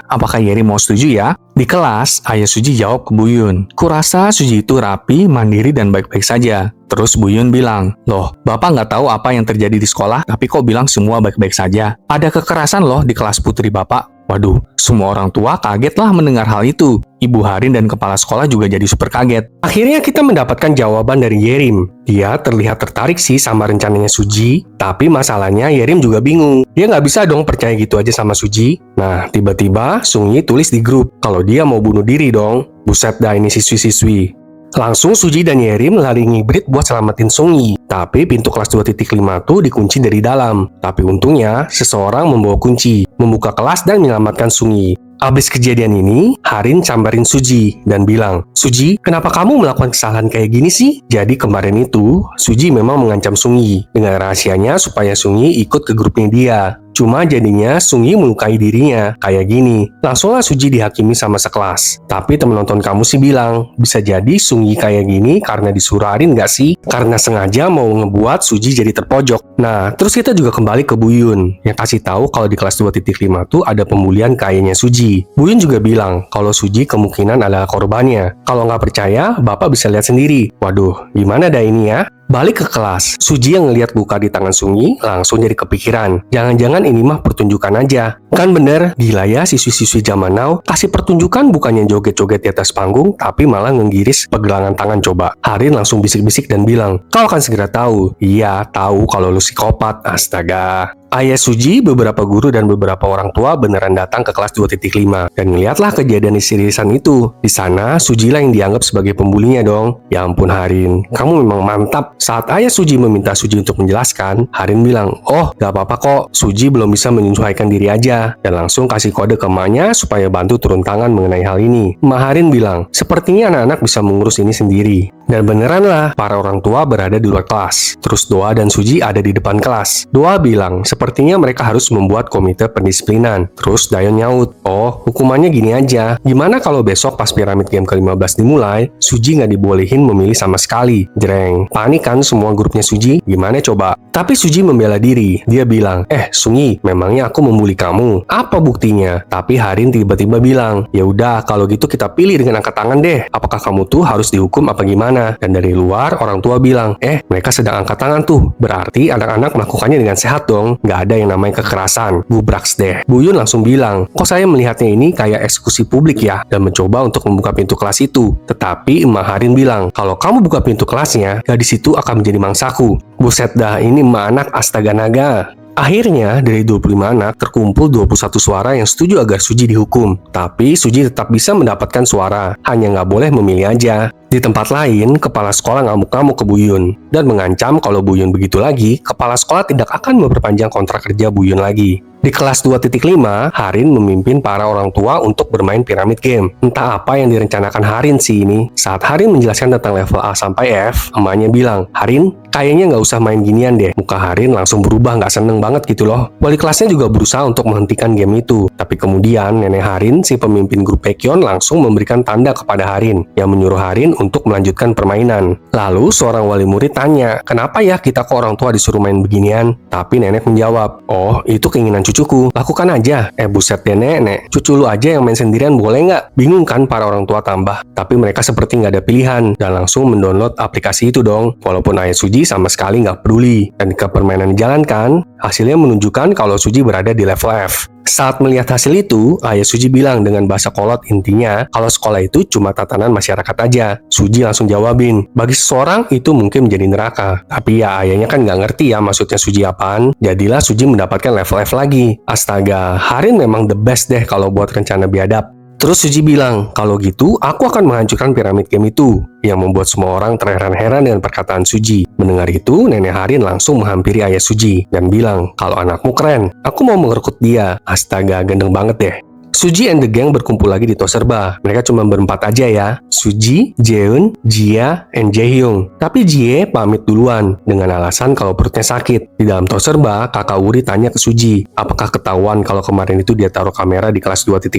apakah Yerim mau setuju ya? Di kelas, ayah Suji jawab ke Bu Yun, "Kurasa Suji itu rapi, mandiri, dan baik-baik saja." Terus Bu Yun bilang, "Loh, Bapak nggak tahu apa yang terjadi di sekolah, tapi kok bilang semua baik-baik saja? Ada kekerasan loh di kelas putri Bapak." Waduh, semua orang tua kaget lah mendengar hal itu. Ibu Harin dan kepala sekolah juga jadi super kaget. Akhirnya kita mendapatkan jawaban dari Yerim. Dia terlihat tertarik sih sama rencananya Suji, tapi masalahnya Yerim juga bingung. Dia nggak bisa dong percaya gitu aja sama Suji. Nah, tiba-tiba Sungyi tulis di grup kalau dia mau bunuh diri dong. Buset dah ini siswi-siswi. Langsung Suji dan Yerim lari ngibrit buat selamatin Sungyi. Tapi pintu kelas 2.5 tuh dikunci dari dalam. Tapi untungnya seseorang membawa kunci, membuka kelas dan menyelamatkan Sungyi. Abis kejadian ini, Harin sambarin Suji dan bilang, "Suji, kenapa kamu melakukan kesalahan kayak gini sih?" Jadi kemarin itu, Suji memang mengancam Sungyi dengan rahasianya supaya Sungyi ikut ke grupnya dia. Cuma jadinya Sungyi melukai dirinya. Kayak gini, langsunglah Suji dihakimi sama sekelas. Tapi temen nonton kamu sih bilang, bisa jadi Sungyi kayak gini karena disuruh Arin nggak sih? Karena sengaja mau ngebuat Suji jadi terpojok. Nah, terus kita juga kembali ke Buyun yang kasih tahu kalau di kelas 2.5 tuh ada pembulian ke ayahnya Suji. Buyun juga bilang kalau Suji kemungkinan adalah korbannya. Kalau nggak percaya, Bapak bisa lihat sendiri. Waduh, gimana dah ini ya? Balik ke kelas, Suji yang ngeliat luka di tangan Sungyi langsung jadi kepikiran. Jangan-jangan ini mah pertunjukan aja. Kan bener, gila ya siswi-siswi zaman now. Kasih pertunjukan bukannya joget-joget di atas panggung, tapi malah ngenggiris pergelangan tangan coba. Harin langsung bisik-bisik dan bilang, kau akan segera tahu. Iya, tahu kalau lu psikopat. Astaga. Ayah Suji, beberapa guru dan beberapa orang tua beneran datang ke kelas 2.5 dan ngeliatlah kejadian di sirisan itu. Di sana, Suji lah yang dianggap sebagai pembulinya dong. Ya ampun Harin, kamu memang mantap. Saat ayah Suji meminta Suji untuk menjelaskan, Harin bilang, oh gak apa-apa kok, Suji belum bisa menyesuaikan diri aja. Dan langsung kasih kode ke emaknya supaya bantu turun tangan mengenai hal ini. Emak Harin bilang, sepertinya anak-anak bisa mengurus ini sendiri. Dan beneran lah, para orang tua berada di luar kelas. Terus Doa dan Suji ada di depan kelas. Doa bilang, sepertinya mereka harus membuat komite pendisiplinan. Terus Dayon nyaut, oh hukumannya gini aja. Gimana kalau besok pas piramid game ke-15 dimulai, Suji nggak dibolehin memilih sama sekali. Jreng, panik kan semua grupnya Suji? Gimana coba? Tapi Suji membela diri. Dia bilang, Sungyi, memangnya aku membuli kamu? Apa buktinya? Tapi Harin tiba-tiba bilang, ya udah kalau gitu kita pilih dengan angkat tangan deh. Apakah kamu tuh harus dihukum apa gimana? Dan dari luar orang tua bilang, mereka sedang angkat tangan tuh. Berarti anak-anak melakukannya dengan sehat dong. Nggak ada yang namanya kekerasan. Bubraks deh. Buyun langsung bilang, kok saya melihatnya ini kayak eksekusi publik ya? Dan mencoba untuk membuka pintu kelas itu. Tetapi Emak Harin bilang, kalau kamu buka pintu kelasnya, gadis itu akan menjadi mangsaku. Buset dah, ini emak anak astaga naga. Akhirnya, dari 25 anak terkumpul 21 suara yang setuju agar Suji dihukum. Tapi Suji tetap bisa mendapatkan suara, hanya nggak boleh memilih aja. Di tempat lain, kepala sekolah ngamuk-ngamuk ke Buyun dan mengancam kalau Buyun begitu lagi, kepala sekolah tidak akan memperpanjang kontrak kerja Buyun lagi. Di kelas 2.5, Harin memimpin para orang tua untuk bermain piramid game. Entah apa yang direncanakan Harin sih ini. Saat Harin menjelaskan tentang level A sampai F, emaknya bilang, Harin, kayaknya nggak usah main ginian deh. Muka Harin langsung berubah nggak seneng banget gitu loh. Wali kelasnya juga berusaha untuk menghentikan game itu. Tapi kemudian nenek Harin, si pemimpin grup Baekhyun, langsung memberikan tanda kepada Harin yang menyuruh Harin untuk melanjutkan permainan. Lalu seorang wali murid tanya, kenapa ya kita ke orang tua disuruh main beginian? Tapi nenek menjawab, oh itu keinginan cucuku, lakukan aja. Buset deh nenek, cucu lu aja yang main sendirian boleh nggak? Bingung kan para orang tua tambah. Tapi mereka seperti nggak ada pilihan dan langsung mendownload aplikasi itu dong. Walaupun ayah Suji sama sekali nggak peduli. Dan ketika permainan dijalankan, hasilnya menunjukkan kalau Suji berada di level F. Saat melihat hasil itu, ayah Suji bilang dengan bahasa kolot intinya kalau sekolah itu cuma tatanan masyarakat aja. Suji langsung jawabin, bagi seseorang itu mungkin menjadi neraka. Tapi ya ayahnya kan nggak ngerti ya maksudnya Suji apaan. Jadilah Suji mendapatkan level F lagi. Astaga, Harin memang the best deh kalau buat rencana biadab. Terus Suji bilang, kalau gitu aku akan menghancurkan piramid game itu, yang membuat semua orang terheran-heran dengan perkataan Suji. Mendengar itu, nenek Harin langsung menghampiri ayah Suji dan bilang, kalau anakmu keren, aku mau merekrut dia. Astaga, gendeng banget deh. Suji and the gang berkumpul lagi di Toserba. Mereka cuma berempat aja ya. Suji, Jaeun, Jia, and Jaehyung. Tapi Jie pamit duluan dengan alasan kalau perutnya sakit. Di dalam Toserba, kakak Wuri tanya ke Suji, apakah ketahuan kalau kemarin itu dia taruh kamera di kelas 2.5?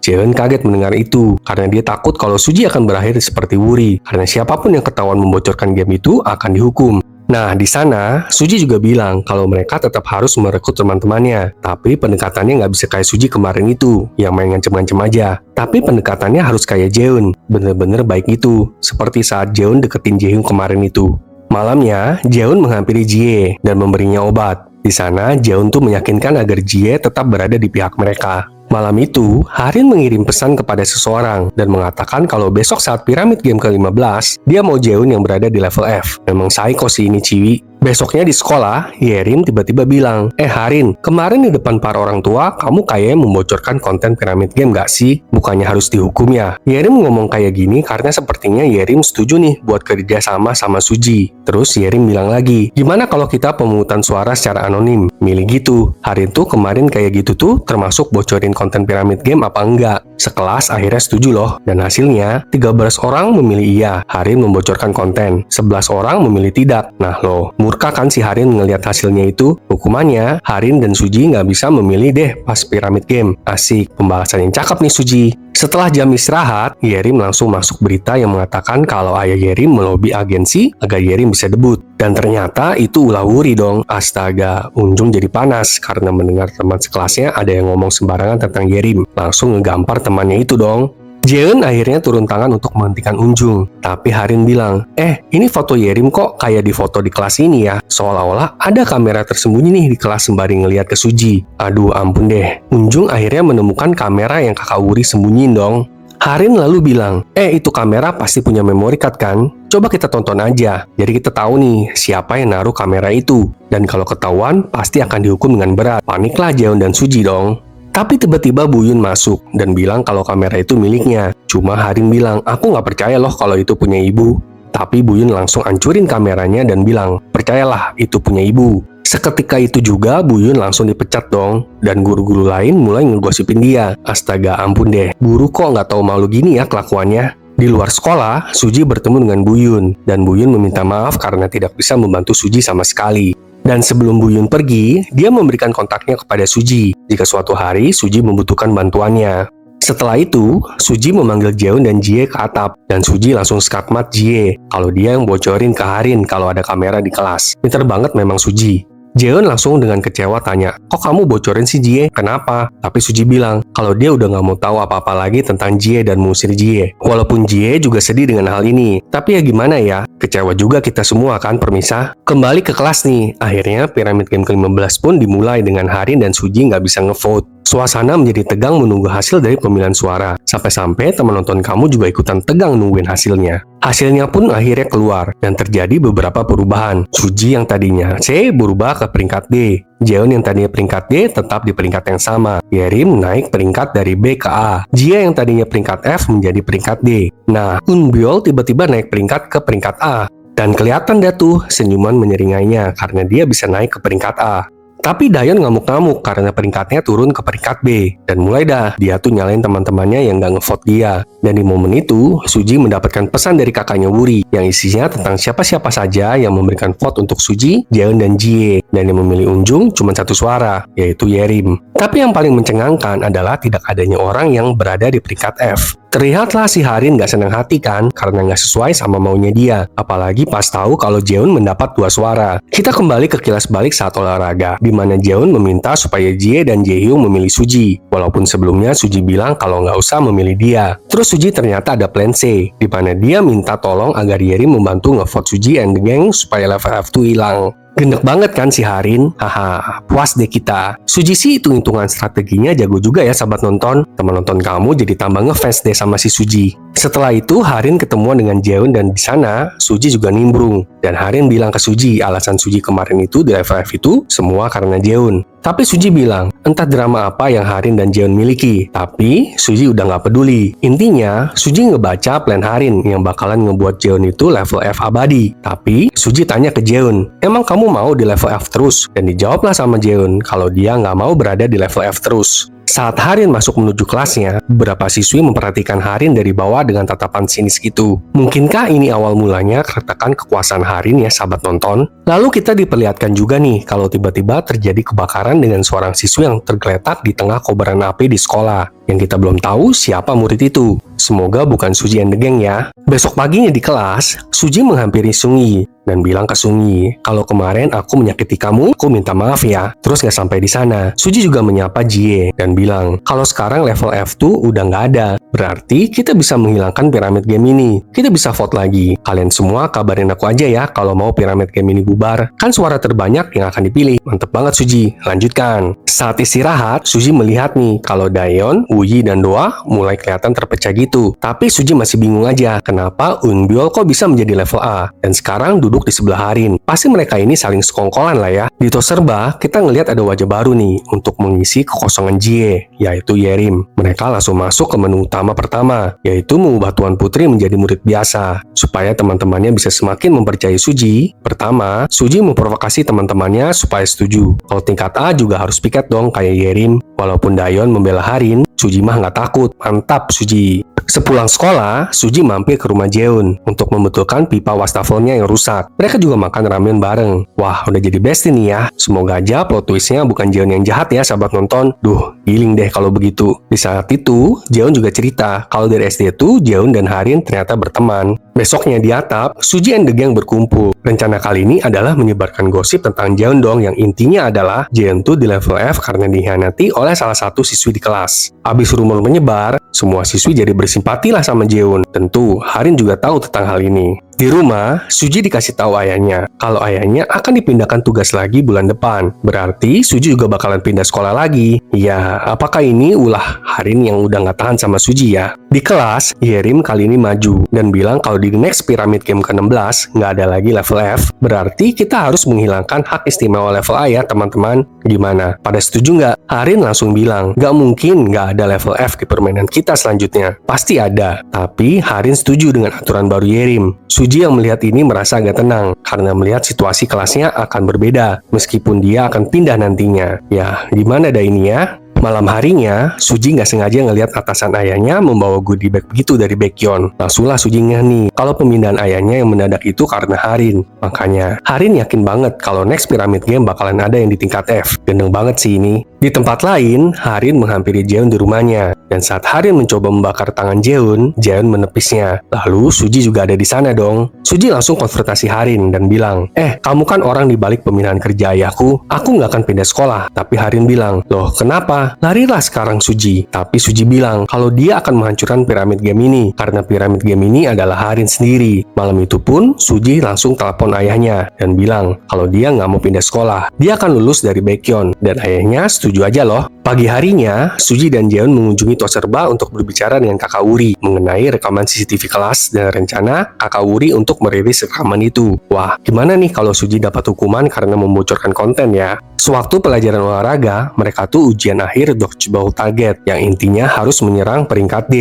Jaehyun kaget mendengar itu karena dia takut kalau Suji akan berakhir seperti Wuri. Karena siapapun yang ketahuan membocorkan game itu akan dihukum. Nah, di sana, Suji juga bilang kalau mereka tetap harus merekrut teman-temannya. Tapi pendekatannya nggak bisa kayak Suji kemarin itu, yang main ngancem-ngancem aja. Tapi pendekatannya harus kayak Jaeun, bener-bener baik gitu. Seperti saat Jaeun deketin Jaehyung kemarin itu. Malamnya, Jaeun menghampiri Jie dan memberinya obat. Di sana, Jaeun tuh meyakinkan agar Jie tetap berada di pihak mereka. Malam itu, Harin mengirim pesan kepada seseorang dan mengatakan kalau besok saat piramid game ke-15, dia mau Jaeun yang berada di level F. Memang psycho sih ini Ciwi. Besoknya di sekolah, Yerim tiba-tiba bilang, Harin, kemarin di depan para orang tua, kamu kayaknya membocorkan konten piramid game gak sih? Bukannya harus dihukum ya? Yerim ngomong kayak gini karena sepertinya Yerim setuju nih buat kerja sama Suji. Terus Yerim bilang lagi, gimana kalau kita pemungutan suara secara anonim? Milih gitu. Harin tuh kemarin kayak gitu tuh termasuk bocorin konten piramid game apa enggak? Sekelas akhirnya setuju loh. Dan hasilnya, 13 orang memilih iya, Harin membocorkan konten. 11 orang memilih tidak. Nah loh, Murka kan si Harin ngelihat hasilnya itu. Hukumannya, Harin dan Suji nggak bisa memilih deh pas Pyramid Game. Asik, pembahasan yang cakep nih Suji. Setelah jam istirahat, Yerim langsung masuk berita yang mengatakan kalau ayah Yerim melobi agensi agar Yerim bisa debut. Dan ternyata itu ulah wuri dong. Astaga, Unjung jadi panas karena mendengar teman sekelasnya ada yang ngomong sembarangan tentang Yerim. Langsung ngegampar temannya itu dong. Jeon akhirnya turun tangan untuk menghentikan Unjung. Tapi Harin bilang, ini foto Yerim kok kayak di foto di kelas ini ya. Seolah-olah ada kamera tersembunyi nih di kelas sembari ngeliat ke Suji. Aduh ampun deh. Unjung akhirnya menemukan kamera yang kakak Wuri sembunyiin dong. Harin lalu bilang, itu kamera pasti punya memory card kan? Coba kita tonton aja. Jadi kita tahu nih siapa yang naruh kamera itu. Dan kalau ketahuan pasti akan dihukum dengan berat. Paniklah Jeon dan Suji dong. Tapi tiba-tiba Buyun masuk dan bilang kalau kamera itu miliknya. Cuma Harin bilang, aku nggak percaya loh kalau itu punya ibu. Tapi Buyun langsung hancurin kameranya dan bilang, percayalah itu punya ibu. Seketika itu juga Buyun langsung dipecat dong. Dan guru-guru lain mulai ngegosipin dia. Astaga ampun deh, guru kok nggak tahu malu gini ya kelakuannya. Di luar sekolah, Suji bertemu dengan Buyun. Dan Buyun meminta maaf karena tidak bisa membantu Suji sama sekali. Dan sebelum Buyun pergi, dia memberikan kontaknya kepada Suji jika suatu hari Suji membutuhkan bantuannya. Setelah itu, Suji memanggil Jeon dan Jie ke atap, dan Suji langsung skakmat Jie kalau dia yang bocorin ke Harin kalau ada kamera di kelas. Pinter banget memang Suji. Jeon langsung dengan kecewa tanya, kok kamu bocorin si Jie? Kenapa? Tapi Suji bilang kalau dia udah gak mau tahu apa-apa lagi tentang Jie dan mengusir Jie. Walaupun Jie juga sedih dengan hal ini, tapi ya gimana ya, kecewa juga kita semua kan permisah. Kembali ke kelas nih, akhirnya Pyramid Game ke-15 pun dimulai dengan Harin dan Suji gak bisa ngevote. Suasana menjadi tegang menunggu hasil dari pemilihan suara. Sampai-sampai teman nonton kamu juga ikutan tegang nungguin hasilnya. Hasilnya pun akhirnya keluar, dan terjadi beberapa perubahan. Suji yang tadinya C berubah ke peringkat D. Jeon yang tadinya peringkat D tetap di peringkat yang sama. Yerim naik peringkat dari B ke A. Jie yang tadinya peringkat F menjadi peringkat D. Nah, Unbyul tiba-tiba naik peringkat ke peringkat A. Dan kelihatan dah tuh senyuman menyeringainya karena dia bisa naik ke peringkat A. Tapi Dayon ngamuk-ngamuk karena peringkatnya turun ke peringkat B. Dan mulai dah, dia tuh nyalain teman-temannya yang gak ngevote dia. Dan di momen itu, Suji mendapatkan pesan dari kakaknya Wuri, yang isinya tentang siapa-siapa saja yang memberikan vote untuk Suji, Jeon, dan Jie. Dan yang memilih Unjung cuma satu suara, yaitu Yerim. Tapi yang paling mencengangkan adalah tidak adanya orang yang berada di peringkat F. Terlihatlah si Harin gak senang hati kan, karena gak sesuai sama maunya dia. Apalagi pas tahu kalau Jeon mendapat 2 suara. Kita kembali ke kilas balik saat olahraga, di mana Jeon meminta supaya Jie dan Jaehyung memilih Suji. Walaupun sebelumnya Suji bilang kalau nggak usah memilih dia. Terus Suji ternyata ada plan C, di mana dia minta tolong agar Yerim membantu ngevote Suji and the gang supaya level F2 hilang. Gendek banget kan si Harin? Haha, puas deh kita. Suji sih hitung-hitungan strateginya jago juga ya sahabat nonton. Teman nonton kamu jadi tambah ngefans deh sama si Suji. Setelah itu Harin ketemuan dengan Jeon dan di sana Suji juga nimbrung. Dan Harin bilang ke Suji alasan Suji kemarin itu di level F itu semua karena Jeon. Tapi Suji bilang, entah drama apa yang Harin dan Jeon miliki. Tapi Suji udah gak peduli. Intinya, Suji ngebaca plan Harin yang bakalan ngebuat Jeon itu level F abadi. Tapi Suji tanya ke Jeon, emang kamu mau di level F terus? Dan dijawablah sama Jeon kalau dia gak mau berada di level F terus. Saat Harin masuk menuju kelasnya, beberapa siswi memperhatikan Harin dari bawah dengan tatapan sinis gitu. Mungkinkah ini awal mulanya keretakan kekuasaan Harin ya sahabat nonton? Lalu kita diperlihatkan juga nih kalau tiba-tiba terjadi kebakaran dengan seorang siswi yang tergeletak di tengah kobaran api di sekolah. Yang kita belum tahu siapa murid itu. Semoga bukan Suji and the gang ya. Besok paginya di kelas, Suji menghampiri Sungi dan bilang ke Sungi, kalau kemarin aku menyakiti kamu, aku minta maaf ya. Terus gak sampai di sana, Suji juga menyapa Jie dan bilang, kalau sekarang level F2 udah gak ada. Berarti kita bisa menghilangkan Pyramid Game ini. Kita bisa vote lagi. Kalian semua kabarin aku aja ya kalau mau Pyramid Game ini bubar. Kan suara terbanyak yang akan dipilih. Mantep banget Suji. Lanjutkan. Saat istirahat, Suji melihat nih kalau Dayon, Wuyi, dan Doa mulai kelihatan terpecah gitu. Tapi Suji masih bingung aja kenapa Unbyul kok bisa menjadi level A dan sekarang duduk di sebelah Harin. Pasti mereka ini saling sekongkolan lah ya. Di Toserba, kita ngelihat ada wajah baru nih untuk mengisi kekosongan Jie, yaitu Yerim. Mereka langsung masuk ke menu utama pertama, yaitu mengubah Tuan Putri menjadi murid biasa. Supaya teman-temannya bisa semakin mempercayai Suji, pertama, Suji memprovokasi teman-temannya supaya setuju. Kalau tingkat A juga harus piket dong kayak Yerim. Walaupun Dayon membela Harin, Suji mah nggak takut. Mantap, Suji. Sepulang sekolah, Suji mampir ke rumah Jeon untuk membetulkan pipa wastafelnya yang rusak. Mereka juga makan ramen bareng. Wah, udah jadi bestie nih ya. Semoga aja plot twistnya bukan Jeon yang jahat ya, sahabat nonton. Duh, giling deh kalau begitu. Di saat itu, Jeon juga cerita kalau dari SD itu Jeon dan Harin ternyata berteman. Besoknya di atap, Suji and the gang berkumpul. Rencana kali ini adalah menyebarkan gosip tentang Jeon dong, yang intinya adalah Jeon tuh di level F karena dikhianati oleh salah satu siswi di kelas. Abis rumor menyebar, semua siswi jadi bersimpati lah sama Jeon. Tentu, Harin juga tahu tentang hal ini. Di rumah, Suji dikasih tahu ayahnya kalau ayahnya akan dipindahkan tugas lagi bulan depan. Berarti Suji juga bakalan pindah sekolah lagi. Ya, apakah ini ulah Harin yang udah nggak tahan sama Suji ya? Di kelas, Yerim kali ini maju dan bilang kalau di next Pyramid Game ke-16 nggak ada lagi level F. Berarti kita harus menghilangkan hak istimewa level A ya teman-teman. Gimana? Pada setuju nggak? Harin langsung bilang, nggak mungkin nggak ada level F di permainan kita selanjutnya. Pasti ada. Tapi Harin setuju dengan aturan baru Yerim. Suji yang melihat ini merasa agak tenang karena melihat situasi kelasnya akan berbeda meskipun dia akan pindah nantinya. Ya, gimana dah ini ya? Malam harinya, Suji nggak sengaja ngelihat atasan ayahnya membawa goodie bag begitu dari Baekhyun. Langsunglah Suji ngeh nih, kalau pemindahan ayahnya yang mendadak itu karena Harin. Makanya, Harin yakin banget kalau next Pyramid Game bakalan ada yang di tingkat F. Gendeng banget sih ini. Di tempat lain, Harin menghampiri Jeon di rumahnya. Dan saat Harin mencoba membakar tangan Jeon, Jeon menepisnya. Lalu, Suji juga ada di sana dong. Suji langsung konfrontasi Harin dan bilang, kamu kan orang di balik pemindahan kerja ayahku. Aku nggak akan pindah sekolah. Tapi Harin bilang, loh kenapa? Larilah sekarang Suji. Tapi Suji bilang kalau dia akan menghancurkan Pyramid Game ini karena Pyramid Game ini adalah Harin sendiri. Malam itu pun Suji langsung telepon ayahnya dan bilang kalau dia nggak mau pindah sekolah. Dia akan lulus dari Baekhyun dan ayahnya setuju aja loh. Pagi harinya, Suji dan Jeon mengunjungi Toserba untuk berbicara dengan kakak Wuri mengenai rekaman CCTV kelas dan rencana kakak Wuri untuk merilis rekaman itu. Wah, gimana nih kalau Suji dapat hukuman karena membocorkan konten ya? Sewaktu pelajaran olahraga, mereka tuh ujian akhir dodgeball target yang intinya harus menyerang peringkat D.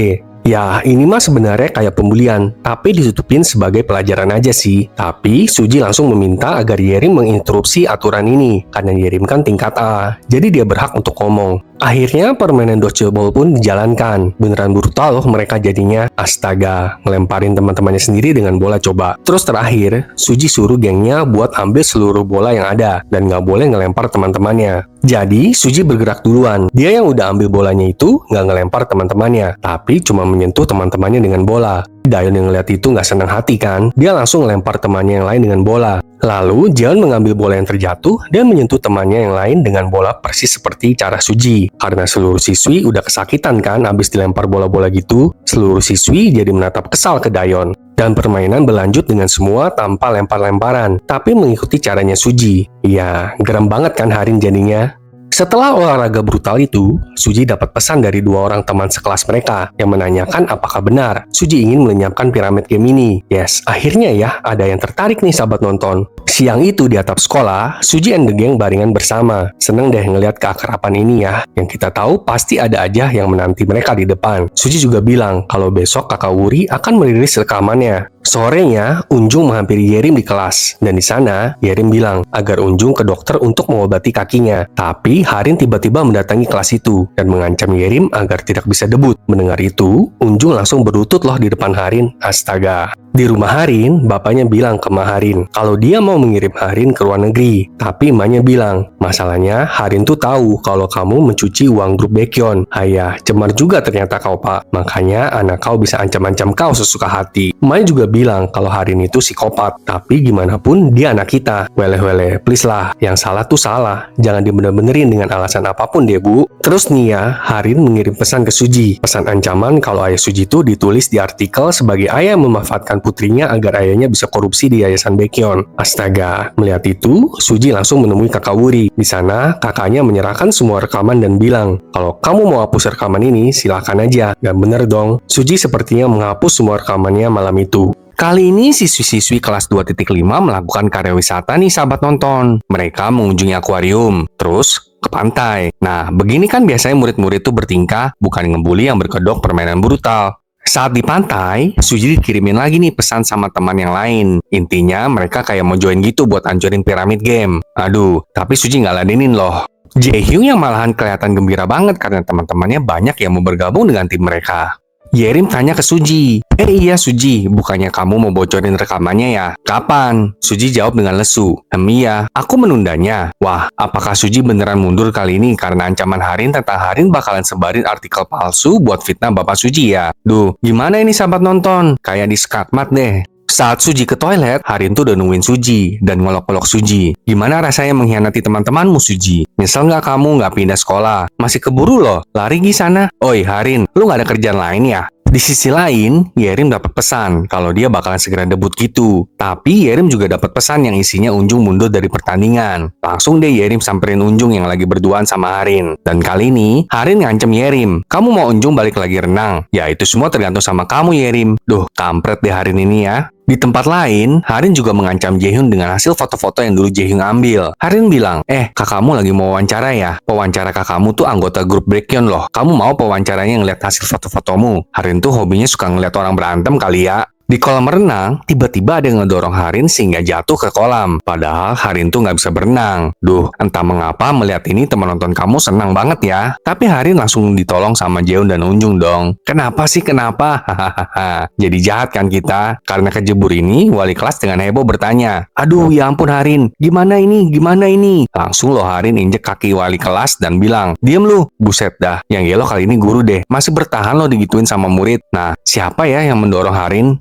Ya, ini mah sebenarnya kayak pembulian, tapi ditutupin sebagai pelajaran aja sih. Tapi Suji langsung meminta agar Yerim menginterupsi aturan ini, karena Yerim kan tingkat A, jadi dia berhak untuk ngomong. Akhirnya permainan dodgeball pun dijalankan. Beneran brutal loh mereka jadinya. Astaga, ngelemparin teman-temannya sendiri dengan bola coba. Terus terakhir, Suji suruh gengnya buat ambil seluruh bola yang ada, dan nggak boleh ngelempar teman-temannya. Jadi, Suji bergerak duluan. Dia yang udah ambil bolanya itu nggak ngelempar teman-temannya, tapi cuma menyentuh teman-temannya dengan bola. Dayon yang ngeliat itu nggak senang hati kan, dia langsung ngelempar temannya yang lain dengan bola. Lalu, Jeon mengambil bola yang terjatuh dan menyentuh temannya yang lain dengan bola persis seperti cara Suji. Karena seluruh siswi udah kesakitan kan abis dilempar bola-bola gitu, seluruh siswi jadi menatap kesal ke Dayon. Dan permainan berlanjut dengan semua tanpa lempar-lemparan, tapi mengikuti caranya Suji. Ya, geram banget kan Harin jadinya. Setelah olahraga brutal itu, Suji dapat pesan dari dua orang teman sekelas mereka yang menanyakan apakah benar Suji ingin melenyapkan Pyramid Game ini. Yes, akhirnya ya ada yang tertarik nih sahabat nonton. Siang itu di atap sekolah, Suji and the gang baringan bersama. Seneng deh ngeliat keakraban ini ya. Yang kita tahu pasti ada aja yang menanti mereka di depan. Suji juga bilang kalau besok kakak Wuri akan merilis rekamannya. Sorenya, Unjung menghampiri Yerim di kelas. Dan di sana, Yerim bilang agar Unjung ke dokter untuk mengobati kakinya. Tapi Harin tiba-tiba mendatangi kelas itu dan mengancam Yerim agar tidak bisa debut. Mendengar itu, Unjung langsung berlutut loh di depan Harin. Astaga. Di rumah Harin, bapaknya bilang ke Ma Harin kalau dia mau mengirim Harin ke luar negeri. Tapi emaknya bilang, masalahnya Harin tuh tahu kalau kamu mencuci uang grup Baekhyun. Ayah, cemar juga ternyata kau pak. Makanya anak kau bisa ancam-ancam kau sesuka hati. Emaknya juga bilang kalau Harin itu psikopat. Tapi gimana pun dia anak kita. Wele-wele, please lah. Yang salah tuh salah. Jangan dibener-benerin dengan alasan apapun deh bu. Terus nih ya, Harin mengirim pesan ke Suji. Pesan ancaman kalau ayah Suji tuh ditulis di artikel sebagai ayah memanfaatkan putrinya agar ayahnya bisa korupsi di yayasan Baekhyun. Astaga, melihat itu, Suji langsung menemui kakak Wuri. Di sana, kakaknya menyerahkan semua rekaman dan bilang, kalau kamu mau hapus rekaman ini, silakan aja. Dan bener dong, Suji sepertinya menghapus semua rekamannya malam itu. Kali ini siswi-siswi kelas 2.5 melakukan karya wisata nih sahabat nonton. Mereka mengunjungi akuarium, terus ke pantai. Nah, begini kan biasanya murid-murid tuh bertingkah, bukan ngebully yang berkedok permainan brutal. Saat di pantai, Suji dikirimin lagi nih pesan sama teman yang lain. Intinya mereka kayak mau join gitu buat hancurin Pyramid Game. Aduh, tapi Suji nggak ladenin loh. Jaehyung yang malahan kelihatan gembira banget karena teman-temannya banyak yang mau bergabung dengan tim mereka. Yerim tanya ke Suji, iya Suji, bukannya kamu mau bocorin rekamannya ya? Kapan? Suji jawab dengan lesu, iya, aku menundanya. Wah, apakah Suji beneran mundur kali ini karena ancaman Harin tentang Harin bakalan sebarin artikel palsu buat fitnah Bapak Suji ya? Duh, gimana ini sahabat nonton? Kayak di skakmat deh. Saat Suji ke toilet, Harin tuh udah nungguin Suji dan ngolok-ngolok Suji. Gimana rasanya mengkhianati teman-temanmu, Suji? Nyesel nggak kamu nggak pindah sekolah? Masih keburu loh, lari di sana. Oi, Harin, lu nggak ada kerjaan lain ya? Di sisi lain, Yerim dapat pesan kalau dia bakalan segera debut gitu. Tapi Yerim juga dapat pesan yang isinya Unjung mundur dari pertandingan. Langsung deh Yerim samperin Unjung yang lagi berduaan sama Harin. Dan kali ini, Harin ngancem Yerim. Kamu mau Unjung balik lagi renang? Ya itu semua tergantung sama kamu Yerim. Duh, kampret deh Harin ini ya. Di tempat lain, Harin juga mengancam Jaehyun dengan hasil foto-foto yang dulu Jaehyun ambil. Harin bilang, kakakmu lagi mau wawancara ya? Pewawancara kakakmu tuh anggota grup Baekhyun loh. Kamu mau pewawancaranya ngeliat hasil foto-fotomu? Harin tuh hobinya suka ngeliat orang berantem kali ya. Di kolam renang, tiba-tiba ada yang ngedorong Harin sehingga jatuh ke kolam. Padahal Harin tuh nggak bisa berenang. Duh, entah mengapa melihat ini teman nonton kamu senang banget ya. Tapi Harin langsung ditolong sama Jeon dan Unjung dong. Kenapa sih kenapa? Hahaha. Jadi jahat kan kita? Karena kejebur ini, wali kelas dengan heboh bertanya, aduh ya ampun Harin, gimana ini? Gimana ini? Langsung loh Harin injek kaki wali kelas dan bilang, diem lu, buset dah. Yang yellow kali ini guru deh. Masih bertahan loh digituin sama murid. Nah, siapa ya yang mendorong Harin?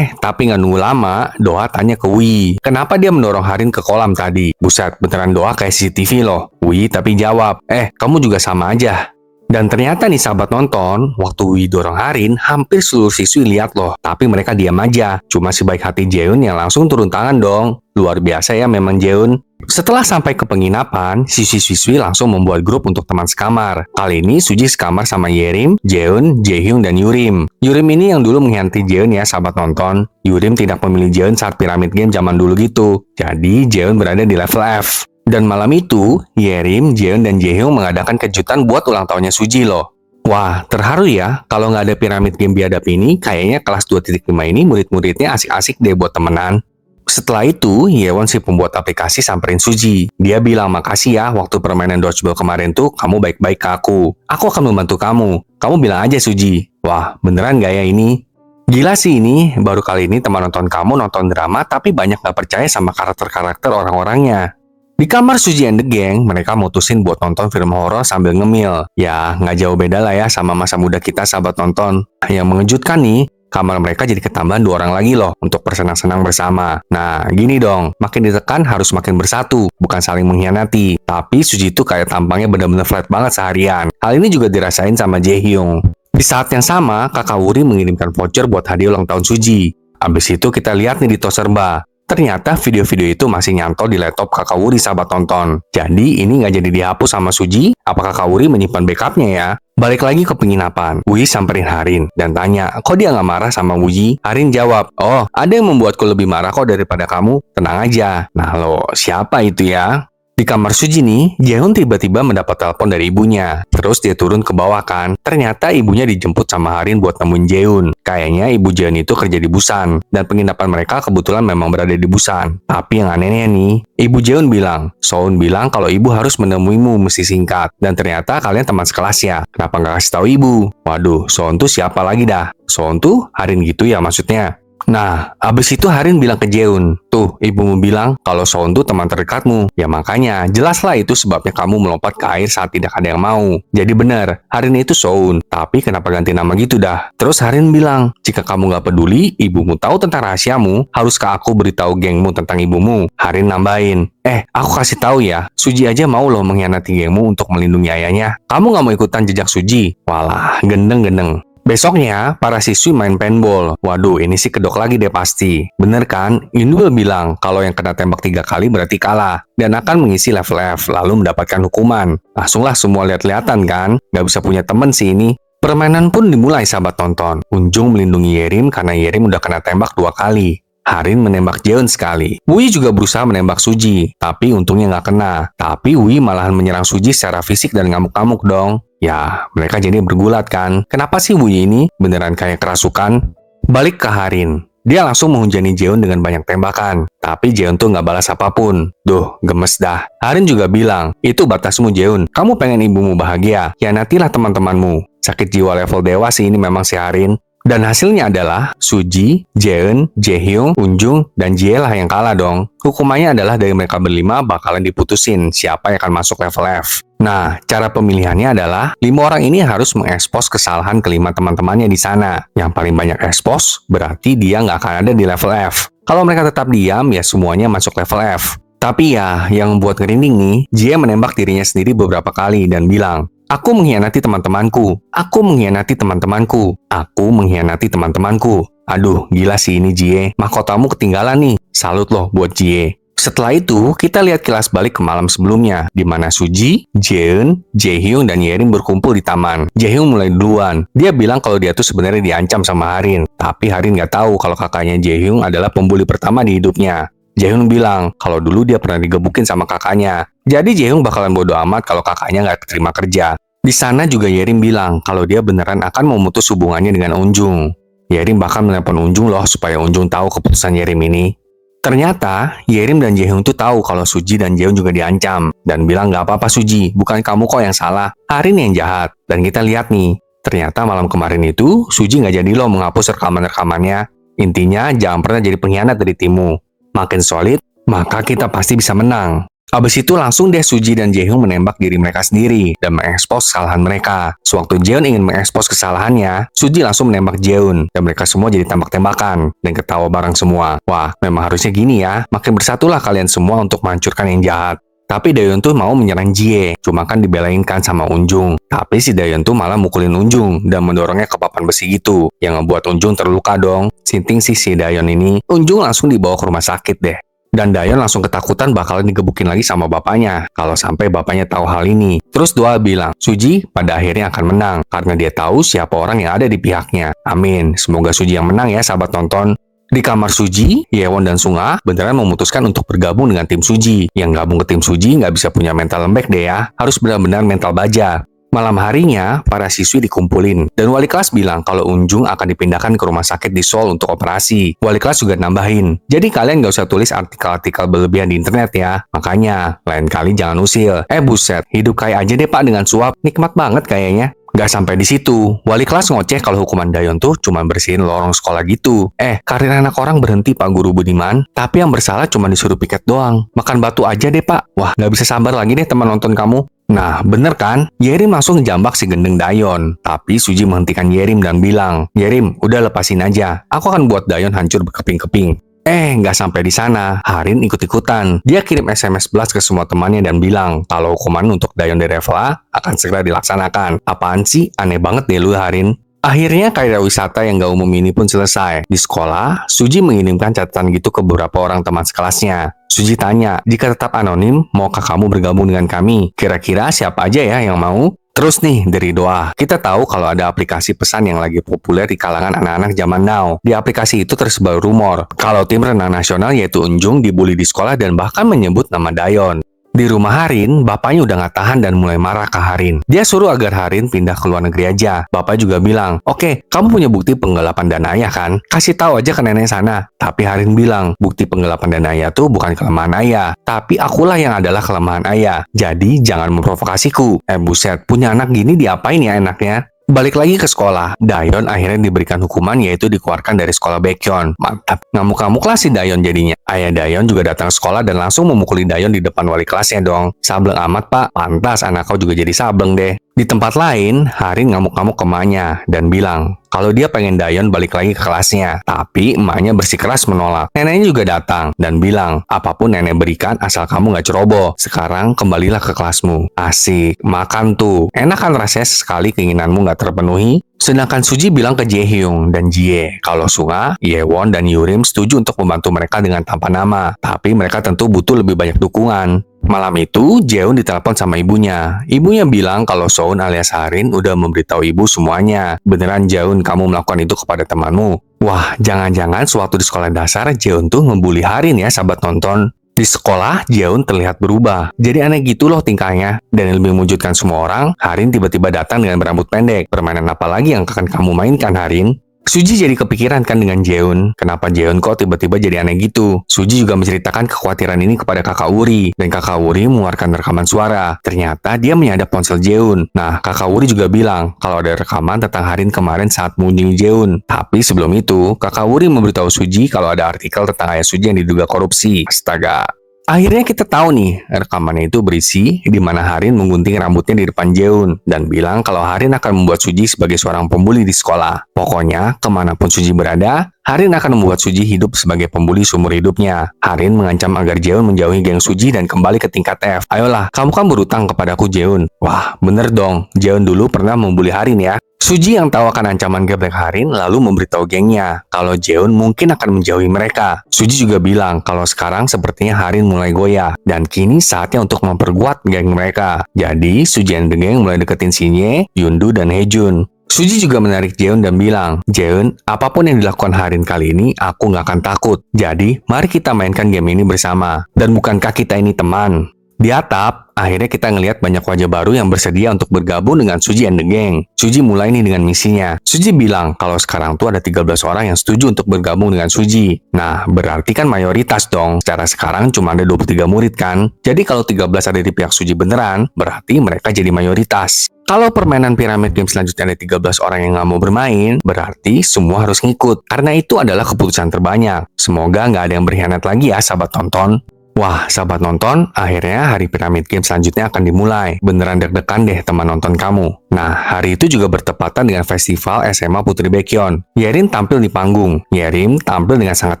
Tapi nggak nunggu lama, Doa tanya ke Wi, kenapa dia mendorong Harin ke kolam tadi? Buset, beneran Doa kayak CCTV loh. Wi tapi jawab, kamu juga sama aja. Dan ternyata nih sahabat nonton, waktu Wi dorong Harin, hampir seluruh siswi lihat loh. Tapi mereka diam aja. Cuma si baik hati Jeon yang langsung turun tangan dong. Luar biasa ya memang Jeon. Setelah sampai ke penginapan, siswi-siswi langsung membuat grup untuk teman sekamar. Kali ini Suji sekamar sama Yerim, Jeon, Jaehyung, dan Yurim. Yurim ini yang dulu mengkhianati Jeon ya sahabat nonton. Yurim tidak memilih Jeon saat piramid game zaman dulu gitu. Jadi Jeon berada di level F. Dan malam itu, Yerim, Jeon, dan Jaehyung mengadakan kejutan buat ulang tahunnya Suji loh. Wah, terharu ya. Kalau nggak ada piramid game biadab ini, kayaknya kelas 2.5 ini murid-muridnya asik-asik deh buat temenan. Setelah itu, Yewon si pembuat aplikasi samperin Suji. Dia bilang makasih ya waktu permainan dodgeball kemarin tuh kamu baik-baik ke aku. Aku akan membantu kamu. Kamu bilang aja Suji. Wah, beneran gak ya ini? Gila sih ini, baru kali ini teman nonton kamu nonton drama tapi banyak gak percaya sama karakter-karakter orang-orangnya. Di kamar Suji and the Gang, mereka mutusin buat nonton film horor sambil ngemil. Ya, nggak jauh beda lah ya sama masa muda kita sahabat nonton. Yang mengejutkan nih, kamar mereka jadi ketambahan 2 orang lagi loh untuk bersenang-senang bersama. Nah, gini dong, makin ditekan harus makin bersatu, bukan saling mengkhianati. Tapi Suji itu kayak tampangnya benar-benar flat banget seharian. Hal ini juga dirasain sama Jaehyung. Di saat yang sama, kakak Wuri mengirimkan voucher buat hadiah ulang tahun Suji. Abis itu kita lihat nih di Toserba. Ternyata video-video itu masih nyantol di laptop kakak Wuri sahabat tonton. Jadi ini nggak jadi dihapus sama Suji, apakah kakak Wuri menyimpan backupnya ya? Balik lagi ke penginapan, Wui samperin Harin dan tanya, kok dia nggak marah sama Wuyi? Harin jawab, oh ada yang membuatku lebih marah kok daripada kamu, tenang aja. Nah lo, siapa itu ya? Di kamar Suji nih, Jaehyun tiba-tiba mendapat telepon dari ibunya. Terus dia turun ke bawah kan. Ternyata ibunya dijemput sama Harin buat nemuin Jaehyun. Kayaknya ibu Jaehyun itu kerja di Busan. Dan penginapan mereka kebetulan memang berada di Busan. Tapi yang anehnya nih, ibu Jaehyun bilang, Soun bilang kalau ibu harus menemuimu mesti singkat. Dan ternyata kalian teman sekelas ya. Kenapa nggak kasih tahu ibu? Waduh, Soun tuh siapa lagi dah? Soun tuh Harin gitu ya maksudnya. Nah, abis itu Harin bilang ke Jaehyun, tuh ibumu bilang kalau Soun tuh teman terdekatmu. Ya makanya, jelaslah itu sebabnya kamu melompat ke air saat tidak ada yang mau. Jadi benar, Harin itu Soun. Tapi kenapa ganti nama gitu dah? Terus Harin bilang, jika kamu gak peduli, ibumu tahu tentang rahasiamu, haruskah aku beritahu gengmu tentang ibumu? Harin nambahin, aku kasih tahu ya, Suji aja mau loh mengkhianati gengmu untuk melindungi ayahnya. Kamu gak mau ikutan jejak Suji? Walah, gendeng-gendeng. Besoknya, para siswi main paintball. Waduh, ini sih kedok lagi deh pasti. Bener kan? Yundul bilang kalau yang kena tembak 3 kali berarti kalah. Dan akan mengisi level F, lalu mendapatkan hukuman. Langsunglah semua lihat-lihatan kan? Gak bisa punya temen sih ini. Permainan pun dimulai sahabat tonton. Unjung melindungi Yerim karena Yerim udah kena tembak 2 kali. Harin menembak Jaehyun sekali. Wui juga berusaha menembak Suji, tapi untungnya nggak kena. Tapi Wui malahan menyerang Suji secara fisik dan ngamuk-ngamuk dong. Ya, mereka jadi bergulat kan. Kenapa sih Wui ini beneran kayak kerasukan? Balik ke Harin. Dia langsung menghujani Jeon dengan banyak tembakan. Tapi Jeon tuh nggak balas apapun. Duh, gemes dah. Harin juga bilang, itu batasmu Jeon. Kamu pengen ibumu bahagia. Hianatilah teman-temanmu. Sakit jiwa level dewa sih ini memang si Harin. Dan hasilnya adalah Suji, Jeon, Jaehyung, Unjung, dan Jie lah yang kalah dong. Hukumannya adalah dari mereka berlima bakalan diputusin siapa yang akan masuk level F. Nah, cara pemilihannya adalah 5 orang ini harus mengekspos kesalahan kelima teman-temannya di sana. Yang paling banyak ekspos berarti dia nggak akan ada di level F. Kalau mereka tetap diam, ya semuanya masuk level F. Tapi ya, yang membuat ngerinding nih, Jie menembak dirinya sendiri beberapa kali dan bilang, aku mengkhianati teman-temanku. Aku mengkhianati teman-temanku. Aku mengkhianati teman-temanku. Aduh, gila sih ini Jie. Mahkotamu ketinggalan nih. Salut loh buat Jie. Setelah itu, kita lihat kilas balik ke malam sebelumnya, di mana Suji, Jeon, Jaehyung, dan Yerim berkumpul di taman. Jaehyung mulai duluan. Dia bilang kalau dia tuh sebenarnya diancam sama Harin. Tapi Harin nggak tahu kalau kakaknya Jaehyung adalah pembuli pertama di hidupnya. Jaehyung bilang kalau dulu dia pernah digebukin sama kakaknya. Jadi Jaehyung bakalan bodo amat kalau kakaknya nggak terima kerja. Di sana juga Yerim bilang kalau dia beneran akan memutus hubungannya dengan Unjung. Yerim bahkan menelepon Unjung loh supaya Unjung tahu keputusan Yerim ini. Ternyata, Yerim dan Jaehyung tuh tahu kalau Suji dan Jeon juga diancam. Dan bilang nggak apa-apa Suji, bukan kamu kok yang salah. Harin yang jahat. Dan kita lihat nih, ternyata malam kemarin itu, Suji nggak jadi loh menghapus rekaman-rekamannya. Intinya, jangan pernah jadi pengkhianat dari timmu. Makin solid, maka kita pasti bisa menang. Abis itu langsung deh Suji dan Jaehyung menembak diri mereka sendiri dan mengekspos kesalahan mereka. Sewaktu Jeon ingin mengekspos kesalahannya, Suji langsung menembak Jeon dan mereka semua jadi tembak-tembakan dan ketawa bareng semua. Wah, memang harusnya gini ya. Makin bersatulah kalian semua untuk menghancurkan yang jahat. Tapi Daeyeon tuh mau menyerang Jie, cuma kan dibelain kan sama Unjung. Tapi si Daeyeon tuh malah mukulin Unjung dan mendorongnya ke papan besi gitu, yang ngebuat Unjung terluka dong. Sinting sih si Daeyeon ini, Unjung langsung dibawa ke rumah sakit deh. Dan Daeyeon langsung ketakutan bakalan digebukin lagi sama bapaknya kalau sampai bapaknya tahu hal ini. Terus Doa bilang, Suji pada akhirnya akan menang karena dia tahu siapa orang yang ada di pihaknya. Amin, semoga Suji yang menang ya sahabat nonton. Di kamar Suji, Yewon dan Sunga beneran memutuskan untuk bergabung dengan tim Suji. Yang gabung ke tim Suji nggak bisa punya mental lembek deh ya, harus benar-benar mental baja. Malam harinya, para siswi dikumpulin. Dan wali kelas bilang kalau Unjung akan dipindahkan ke rumah sakit di Seoul untuk operasi. Wali kelas juga nambahin. Jadi kalian nggak usah tulis artikel-artikel berlebihan di internet ya. Makanya, lain kali jangan usil. Buset, hidup kaya aja deh pak dengan suap. Nikmat banget kayaknya. Gak sampai di situ, wali kelas ngoceh kalau hukuman Daeyeon tuh cuma bersihin lorong sekolah gitu. Karir anak orang berhenti Pak Guru Budiman, tapi yang bersalah cuma disuruh piket doang. Makan batu aja deh Pak. Wah, gak bisa sabar lagi deh teman nonton kamu. Nah, bener kan? Yerim langsung jambak si gendeng Daeyeon. Tapi Suji menghentikan Yerim dan bilang, Yerim, udah lepasin aja. Aku akan buat Daeyeon hancur berkeping-keping. Nggak sampai di sana, Harin ikut-ikutan. Dia kirim SMS blast ke semua temannya dan bilang kalau hukuman untuk Daeyeon dari level A akan segera dilaksanakan. Apaan sih? Aneh banget deh lu, Harin. Akhirnya karya wisata yang gak umum ini pun selesai. Di sekolah, Suji mengirimkan catatan gitu ke beberapa orang teman sekelasnya. Suji tanya, jika tetap anonim, maukah kamu bergabung dengan kami? Kira-kira siapa aja ya yang mau? Terus nih, dari Doa, kita tahu kalau ada aplikasi pesan yang lagi populer di kalangan anak-anak zaman now. Di aplikasi itu tersebar rumor kalau tim renang nasional yaitu Unjung dibully di sekolah dan bahkan menyebut nama Daeyeon. Di rumah Harin, bapaknya udah gak tahan dan mulai marah ke Harin. Dia suruh agar Harin pindah ke luar negeri aja. Bapak juga bilang, oke, kamu punya bukti penggelapan dana ayah kan? Kasih tahu aja ke nenek sana. Tapi Harin bilang, bukti penggelapan dana ayah tuh bukan kelemahan ayah. Tapi akulah yang adalah kelemahan ayah. Jadi jangan memprovokasiku. Buset, punya anak gini diapain ya enaknya? Balik lagi ke sekolah, Daeyeon akhirnya diberikan hukuman yaitu dikeluarkan dari sekolah Baekhyun. Mantap, ngamuk-ngamuk lah si Daeyeon jadinya. Ayah Daeyeon juga datang ke sekolah dan langsung memukuli Daeyeon di depan wali kelasnya dong. Sableng amat pak, pantas anak kau juga jadi sableng deh. Di tempat lain, Harin ngamuk-ngamuk ke emaknya dan bilang kalau dia pengen Daeyeon balik lagi ke kelasnya. Tapi emaknya bersikeras menolak. Neneknya juga datang dan bilang, apapun nenek berikan asal kamu gak ceroboh. Sekarang kembalilah ke kelasmu. Asik, makan tuh. Enak kan rasanya sekali keinginanmu gak terpenuhi? Sedangkan Suji bilang ke Jaehyung dan Jie kalau Sunga, Yewon, dan Yurim setuju untuk membantu mereka dengan tanpa nama. Tapi mereka tentu butuh lebih banyak dukungan. Malam itu, Jeon ditelepon sama ibunya. Ibunya bilang kalau Soun alias Harin udah memberitahu ibu semuanya. Beneran Jeon kamu melakukan itu kepada temanmu? Wah, jangan-jangan sewaktu di sekolah dasar Jeon tuh ngebully Harin ya sahabat nonton. Di sekolah, Jeon terlihat berubah. Jadi aneh gitu loh tingkahnya. Dan yang lebih mengejutkan semua orang, Harin tiba-tiba datang dengan berambut pendek. Permainan apa lagi yang akan kamu mainkan, Harin? Suji jadi kepikiran kan dengan Jeon. Kenapa Jeon kok tiba-tiba jadi aneh gitu? Suji juga menceritakan kekhawatiran ini kepada kakak Wuri. Dan kakak Wuri mengeluarkan rekaman suara. Ternyata dia menyadap ponsel Jeon. Nah, kakak Wuri juga bilang kalau ada rekaman tentang Harin kemarin saat mengunjungi Jeon. Tapi sebelum itu, kakak Wuri memberitahu Suji kalau ada artikel tentang ayah Suji yang diduga korupsi. Astaga. Akhirnya kita tahu nih, rekamannya itu berisi di mana Harin menggunting rambutnya di depan Jeon dan bilang kalau Harin akan membuat Suji sebagai seorang pembuli di sekolah. Pokoknya, kemanapun Suji berada, Harin akan membuat Suji hidup sebagai pembuli seumur hidupnya. Harin mengancam agar Jeon menjauhi geng Suji dan kembali ke tingkat F. Ayolah, kamu kan berutang kepadaku Jeon. Wah, bener dong, Jeon dulu pernah membuli Harin ya. Suji yang tahu akan ancaman geblek Harin lalu memberitahu gengnya kalau Jeon mungkin akan menjauhi mereka. Suji juga bilang kalau sekarang sepertinya Harin mulai goyah dan kini saatnya untuk memperkuat geng mereka. Jadi Suji dan geng mulai deketin Shinye, Yundu, dan Hejun. Suji juga menarik Jeon dan bilang, Jeon, apapun yang dilakukan Harin kali ini, aku nggak akan takut. Jadi, mari kita mainkan game ini bersama. Dan bukankah kita ini teman? Di atap, akhirnya kita ngelihat banyak wajah baru yang bersedia untuk bergabung dengan Suji and the Gang. Suji mulai nih dengan misinya. Suji bilang kalau sekarang tuh ada 13 orang yang setuju untuk bergabung dengan Suji. Nah, berarti kan mayoritas dong. Secara sekarang cuma ada 23 murid kan? Jadi kalau 13 ada di pihak Suji beneran, berarti mereka jadi mayoritas. Kalau permainan Pyramid Game selanjutnya ada 13 orang yang nggak mau bermain, berarti semua harus ngikut. Karena itu adalah keputusan terbanyak. Semoga nggak ada yang berkhianat lagi ya, sahabat tonton. Wah, sahabat nonton, akhirnya hari Pyramid Game selanjutnya akan dimulai. Beneran deg-degan deh teman nonton kamu. Nah, hari itu juga bertepatan dengan festival SMA Putri Baekhyun. Yerin tampil di panggung. Yerim tampil dengan sangat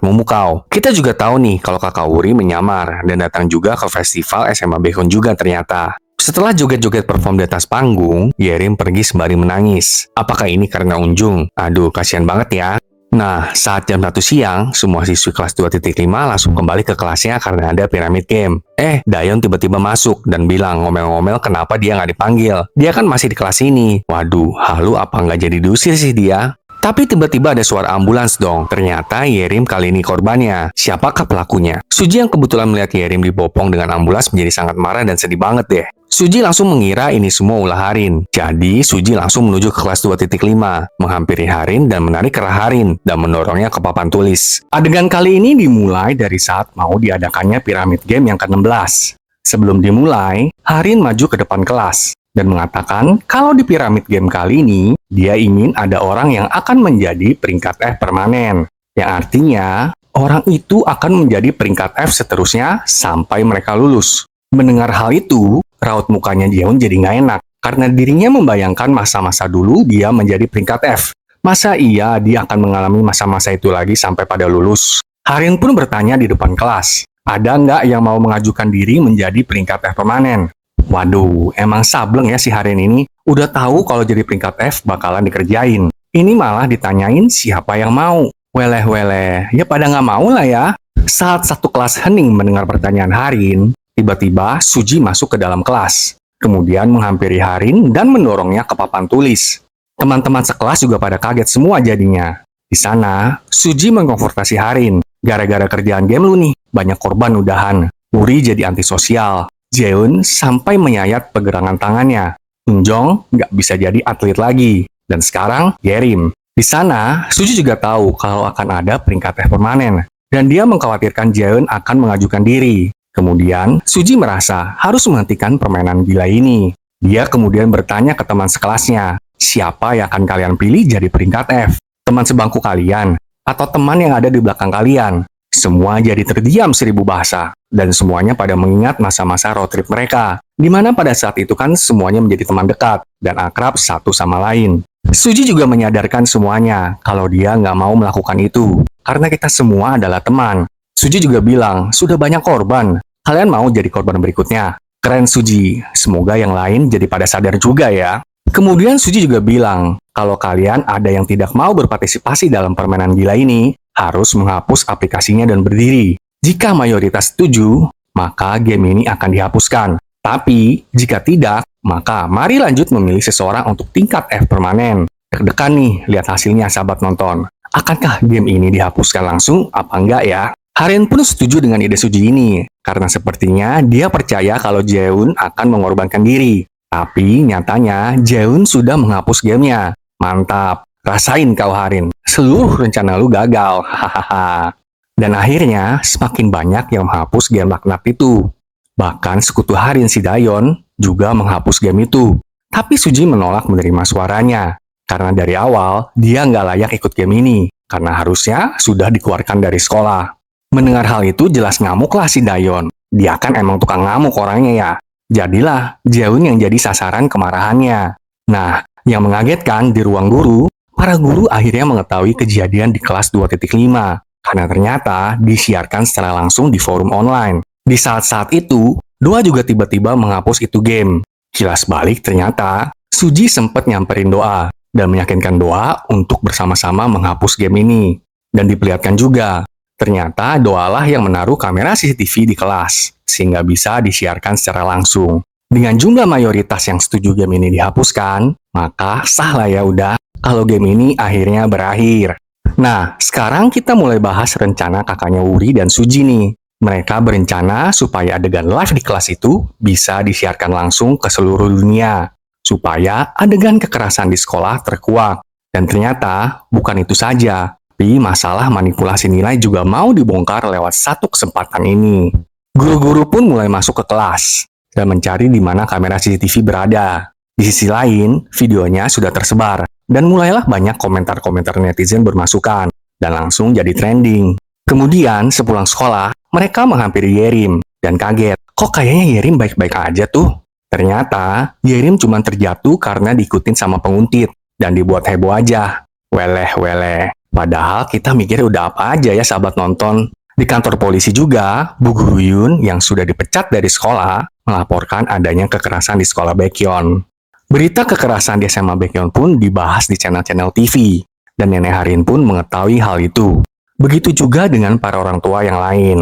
memukau. Kita juga tahu nih kalau kakak Wuri menyamar dan datang juga ke festival SMA Baekhyun juga ternyata. Setelah joget-joget perform di atas panggung, Yerim pergi sembari menangis. Apakah ini karena Unjung? Aduh, kasihan banget ya. Nah, saat jam 1 siang, semua siswi kelas 2.5 langsung kembali ke kelasnya karena ada Pyramid Game. Dayon tiba-tiba masuk dan bilang ngomel-ngomel kenapa dia nggak dipanggil. Dia kan masih di kelas ini. Waduh, halu apa nggak jadi diusir sih dia? Tapi tiba-tiba ada suara ambulans dong. Ternyata Yerim kali ini korbannya. Siapakah pelakunya? Suji yang kebetulan melihat Yerim dibopong dengan ambulans menjadi sangat marah dan sedih banget deh. Suji langsung mengira ini semua ulah Harin. Jadi, Suji langsung menuju ke kelas 2.5, menghampiri Harin dan menarik kerah Harin, dan mendorongnya ke papan tulis. Adegan kali ini dimulai dari saat mau diadakannya Pyramid Game yang ke-16. Sebelum dimulai, Harin maju ke depan kelas, dan mengatakan kalau di Pyramid Game kali ini, dia ingin ada orang yang akan menjadi peringkat F permanen. Yang artinya, orang itu akan menjadi peringkat F seterusnya sampai mereka lulus. Mendengar hal itu, raut mukanya Jeon jadi nggak enak, karena dirinya membayangkan masa-masa dulu dia menjadi peringkat F. Masa iya dia akan mengalami masa-masa itu lagi sampai pada lulus? Harin pun bertanya di depan kelas, ada nggak yang mau mengajukan diri menjadi peringkat F permanen? Waduh, emang sableng ya si Harin ini. Udah tahu kalau jadi peringkat F bakalan dikerjain. Ini malah ditanyain siapa yang mau. Weleh-weleh, ya pada nggak mau lah ya. Saat satu kelas hening mendengar pertanyaan Harin, tiba-tiba Suji masuk ke dalam kelas, kemudian menghampiri Harin dan mendorongnya ke papan tulis. Teman-teman sekelas juga pada kaget semua jadinya. Di sana, Suji mengkonfrontasi Harin. Gara-gara kerjaan game lu nih, banyak korban udahan. Wuri jadi antisosial. Jeon sampai menyayat pergerangan tangannya. Unjong nggak bisa jadi atlet lagi. Dan sekarang, Yerim. Di sana, Suji juga tahu kalau akan ada peringkat F permanen. Dan dia mengkhawatirkan Jeon akan mengajukan diri. Kemudian, Suji merasa harus menghentikan permainan gila ini. Dia kemudian bertanya ke teman sekelasnya, siapa yang akan kalian pilih jadi peringkat F? Teman sebangku kalian? Atau teman yang ada di belakang kalian? Semua jadi terdiam 1000 bahasa. Dan semuanya pada mengingat masa-masa road trip mereka. Di mana pada saat itu kan semuanya menjadi teman dekat dan akrab satu sama lain. Suji juga menyadarkan semuanya kalau dia nggak mau melakukan itu. Karena kita semua adalah teman. Suji juga bilang, sudah banyak korban. Kalian mau jadi korban berikutnya? Keren Suji, semoga yang lain jadi pada sadar juga ya. Kemudian Suji juga bilang, kalau kalian ada yang tidak mau berpartisipasi dalam permainan gila ini, harus menghapus aplikasinya dan berdiri. Jika mayoritas setuju, maka game ini akan dihapuskan. Tapi, jika tidak, maka mari lanjut memilih seseorang untuk tingkat F permanen. Deg-degan nih, lihat hasilnya sahabat nonton. Akankah game ini dihapuskan langsung apa enggak ya? Harin pun setuju dengan ide Suji ini, karena sepertinya dia percaya kalau Jeon akan mengorbankan diri. Tapi nyatanya Jeon sudah menghapus gamenya. Mantap, Rasain kau Harin, seluruh rencana lu gagal. Hahaha. Dan akhirnya semakin banyak yang menghapus game laknat itu. Bahkan sekutu Harin si Dayon juga menghapus game itu. Tapi Suji menolak menerima suaranya. Karena dari awal dia nggak layak ikut game ini. Karena harusnya sudah dikeluarkan dari sekolah. Mendengar hal itu jelas ngamuklah si Dayon. Dia kan emang tukang ngamuk orangnya ya. Jadilah Jaeun yang jadi sasaran kemarahannya. Nah, yang mengagetkan di ruang guru, para guru akhirnya mengetahui kejadian di kelas 2.5. Karena ternyata disiarkan secara langsung di forum online. Di saat-saat itu, Doa juga tiba-tiba menghapus itu game. Kilas balik ternyata, Suji sempat nyamperin Doa dan meyakinkan Doa untuk bersama-sama menghapus game ini. Dan diperlihatkan juga, ternyata Doalah yang menaruh kamera CCTV di kelas, sehingga bisa disiarkan secara langsung. Dengan jumlah mayoritas yang setuju game ini dihapuskan, maka sah lah ya udah kalau game ini akhirnya berakhir. Nah, sekarang kita mulai bahas rencana kakaknya Wuri dan Suji nih. Mereka berencana supaya adegan live di kelas itu bisa disiarkan langsung ke seluruh dunia, supaya adegan kekerasan di sekolah terkuak. Dan ternyata bukan itu saja, tapi masalah manipulasi nilai juga mau dibongkar lewat satu kesempatan ini. Guru-guru pun mulai masuk ke kelas dan mencari di mana kamera CCTV berada. Di sisi lain, videonya sudah tersebar, dan mulailah banyak komentar-komentar netizen bermasukan, dan langsung jadi trending. Kemudian, sepulang sekolah, mereka menghampiri Yerim, dan kaget, kok kayaknya Yerim baik-baik aja tuh? Ternyata, Yerim cuma terjatuh karena diikutin sama penguntit, dan dibuat heboh aja. Weleh. Padahal kita mikir udah apa aja ya sahabat nonton. Di kantor polisi juga, Bu Guru Yun yang sudah dipecat dari sekolah melaporkan adanya kekerasan di sekolah Baekhyun. Berita kekerasan di SMA Baekhyun pun dibahas di channel-channel TV, dan Nenek Harin pun mengetahui hal itu. Begitu juga dengan para orang tua yang lain.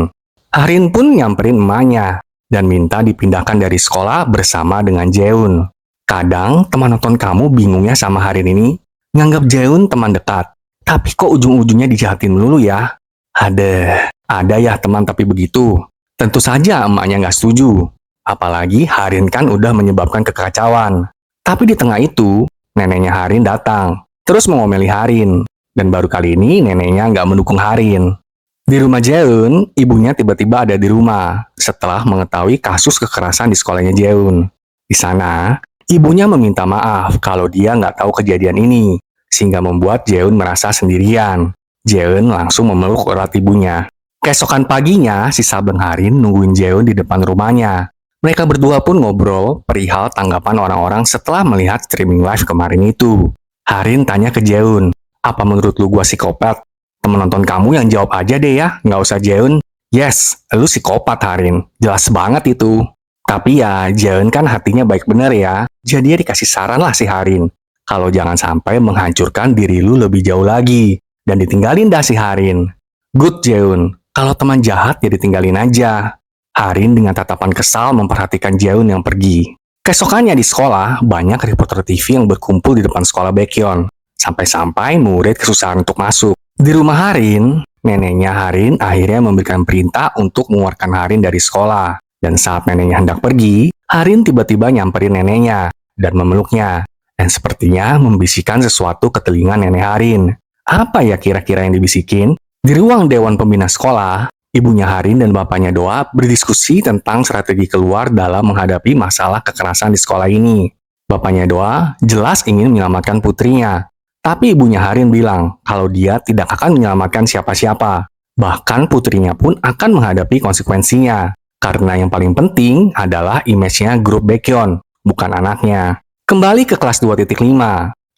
Harin pun nyamperin emaknya, dan minta dipindahkan dari sekolah bersama dengan Jaeun. Kadang teman nonton kamu bingungnya sama Harin ini, nganggap Jaeun teman dekat, tapi kok ujung-ujungnya dijahatin dulu ya? Ada ya teman tapi begitu. Tentu saja emaknya nggak setuju. Apalagi Harin kan udah menyebabkan kekacauan. Tapi di tengah itu, neneknya Harin datang, terus mengomeli Harin. Dan baru kali ini neneknya nggak mendukung Harin. Di rumah Jaeun, ibunya tiba-tiba ada di rumah setelah mengetahui kasus kekerasan di sekolahnya Jaeun. Di sana, ibunya meminta maaf kalau dia nggak tahu kejadian ini, sehingga membuat Jaeun merasa sendirian. Jaeun langsung memeluk erat ibunya. Keesokan paginya, si Sabeng Harin nungguin Jaeun di depan rumahnya. Mereka berdua pun ngobrol perihal tanggapan orang-orang setelah melihat streaming live kemarin itu. Harin tanya ke Jaeun, apa menurut lu gua psikopat? Temen nonton kamu yang jawab aja deh ya, nggak usah Jaeun. Yes, lu psikopat Harin, jelas banget itu. Tapi ya, Jaeun kan hatinya baik bener ya, jadi dia dikasih saran lah si Harin. Kalau jangan sampai menghancurkan diri lu lebih jauh lagi, dan ditinggalin dah si Harin. Good Jaeun, kalau teman jahat ya ditinggalin aja. Harin dengan tatapan kesal memperhatikan Jaeun yang pergi. Keesokannya di sekolah, banyak reporter TV yang berkumpul di depan sekolah Baekhyun. Sampai-sampai murid kesusahan untuk masuk. Di rumah Harin, neneknya Harin akhirnya memberikan perintah untuk mengeluarkan Harin dari sekolah. Dan saat neneknya hendak pergi, Harin tiba-tiba nyamperin neneknya dan memeluknya. Dan sepertinya membisikkan sesuatu ke telinga nenek Harin. Apa ya kira-kira yang dibisikin? Di ruang Dewan Pembina Sekolah, ibunya Harin dan bapaknya Doa berdiskusi tentang strategi keluar dalam menghadapi masalah kekerasan di sekolah ini. Bapaknya Doa jelas ingin menyelamatkan putrinya. Tapi ibunya Harin bilang kalau dia tidak akan menyelamatkan siapa-siapa. Bahkan putrinya pun akan menghadapi konsekuensinya. Karena yang paling penting adalah image-nya grup Baekhyun, bukan anaknya. Kembali ke kelas 2.5,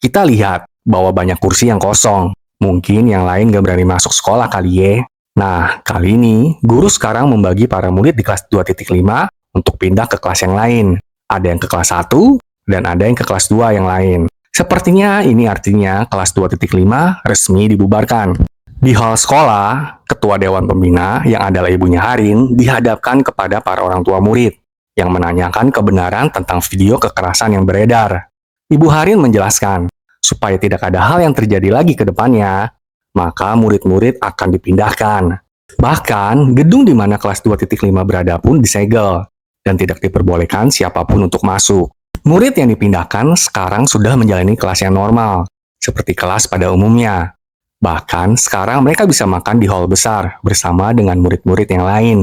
kita lihat bahwa banyak kursi yang kosong. Mungkin yang lain gak berani masuk sekolah kali ya. Nah, kali ini guru sekarang membagi para murid di kelas 2.5 untuk pindah ke kelas yang lain. Ada yang ke kelas 1 dan ada yang ke kelas 2 yang lain. Sepertinya ini artinya kelas 2.5 resmi dibubarkan. Di hal sekolah, ketua Dewan Pembina yang adalah ibunya Harin dihadapkan kepada para orang tua murid yang menanyakan kebenaran tentang video kekerasan yang beredar. Ibu Harin menjelaskan, supaya tidak ada hal yang terjadi lagi ke depannya, maka murid-murid akan dipindahkan. Bahkan, gedung di mana kelas 2.5 berada pun disegel, dan tidak diperbolehkan siapapun untuk masuk. Murid yang dipindahkan sekarang sudah menjalani kelas yang normal, seperti kelas pada umumnya. Bahkan sekarang mereka bisa makan di hall besar bersama dengan murid-murid yang lain.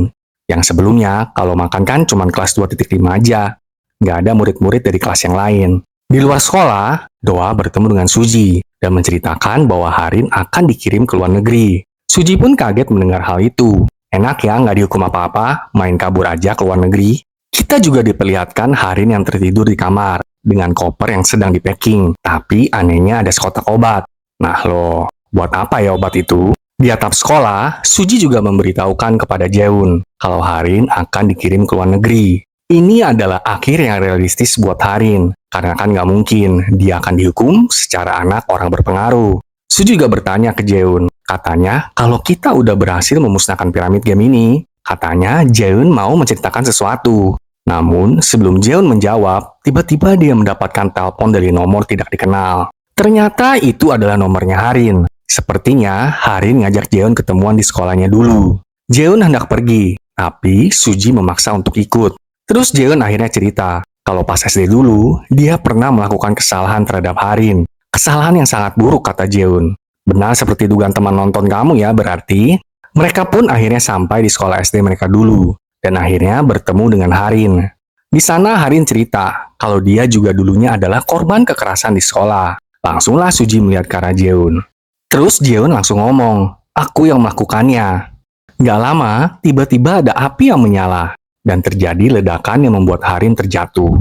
Yang sebelumnya kalau makan kan cuma kelas 2.5 aja. Nggak ada murid-murid dari kelas yang lain. Di luar sekolah, Doa bertemu dengan Suji dan menceritakan bahwa Harin akan dikirim ke luar negeri. Suji pun kaget mendengar hal itu. Enak ya, nggak dihukum apa-apa, main kabur aja ke luar negeri. Kita juga diperlihatkan Harin yang tertidur di kamar, dengan koper yang sedang di-packing. Tapi anehnya ada sekotak obat. Nah loh, buat apa ya obat itu? Di atap sekolah, Suji juga memberitahukan kepada Jaeun kalau Harin akan dikirim ke luar negeri. Ini adalah akhir yang realistis buat Harin, karena kan nggak mungkin dia akan dihukum secara anak orang berpengaruh. Suji juga bertanya ke Jaeun, katanya kalau kita udah berhasil memusnahkan piramid game ini, katanya Jaeun mau menceritakan sesuatu. Namun, sebelum Jaeun menjawab, tiba-tiba dia mendapatkan telepon dari nomor tidak dikenal. Ternyata itu adalah nomornya Harin. Sepertinya Harin ngajak Jaeun ketemuan di sekolahnya dulu. Jaeun hendak pergi, tapi Suji memaksa untuk ikut. Terus Jaeun akhirnya cerita, kalau pas SD dulu, dia pernah melakukan kesalahan terhadap Harin. Kesalahan yang sangat buruk, kata Jaeun. Benar seperti dugaan teman nonton kamu ya, berarti. Mereka pun akhirnya sampai di sekolah SD mereka dulu, dan akhirnya bertemu dengan Harin. Di sana Harin cerita, kalau dia juga dulunya adalah korban kekerasan di sekolah. Langsunglah Suji melihat ke arah Jaeun. Terus Jaeun langsung ngomong, aku yang melakukannya. Gak lama, tiba-tiba ada api yang menyala. Dan terjadi ledakan yang membuat Harin terjatuh.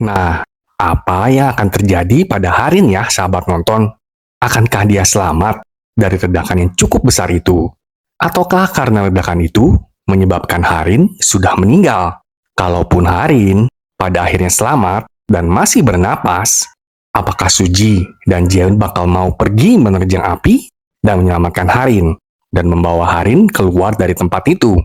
Nah, apa yang akan terjadi pada Harin ya, sahabat nonton? Akankah dia selamat dari ledakan yang cukup besar itu? Ataukah karena ledakan itu menyebabkan Harin sudah meninggal? Kalaupun Harin pada akhirnya selamat dan masih bernapas, apakah Suji dan Jaeun bakal mau pergi menerjang api dan menyelamatkan Harin dan membawa Harin keluar dari tempat itu?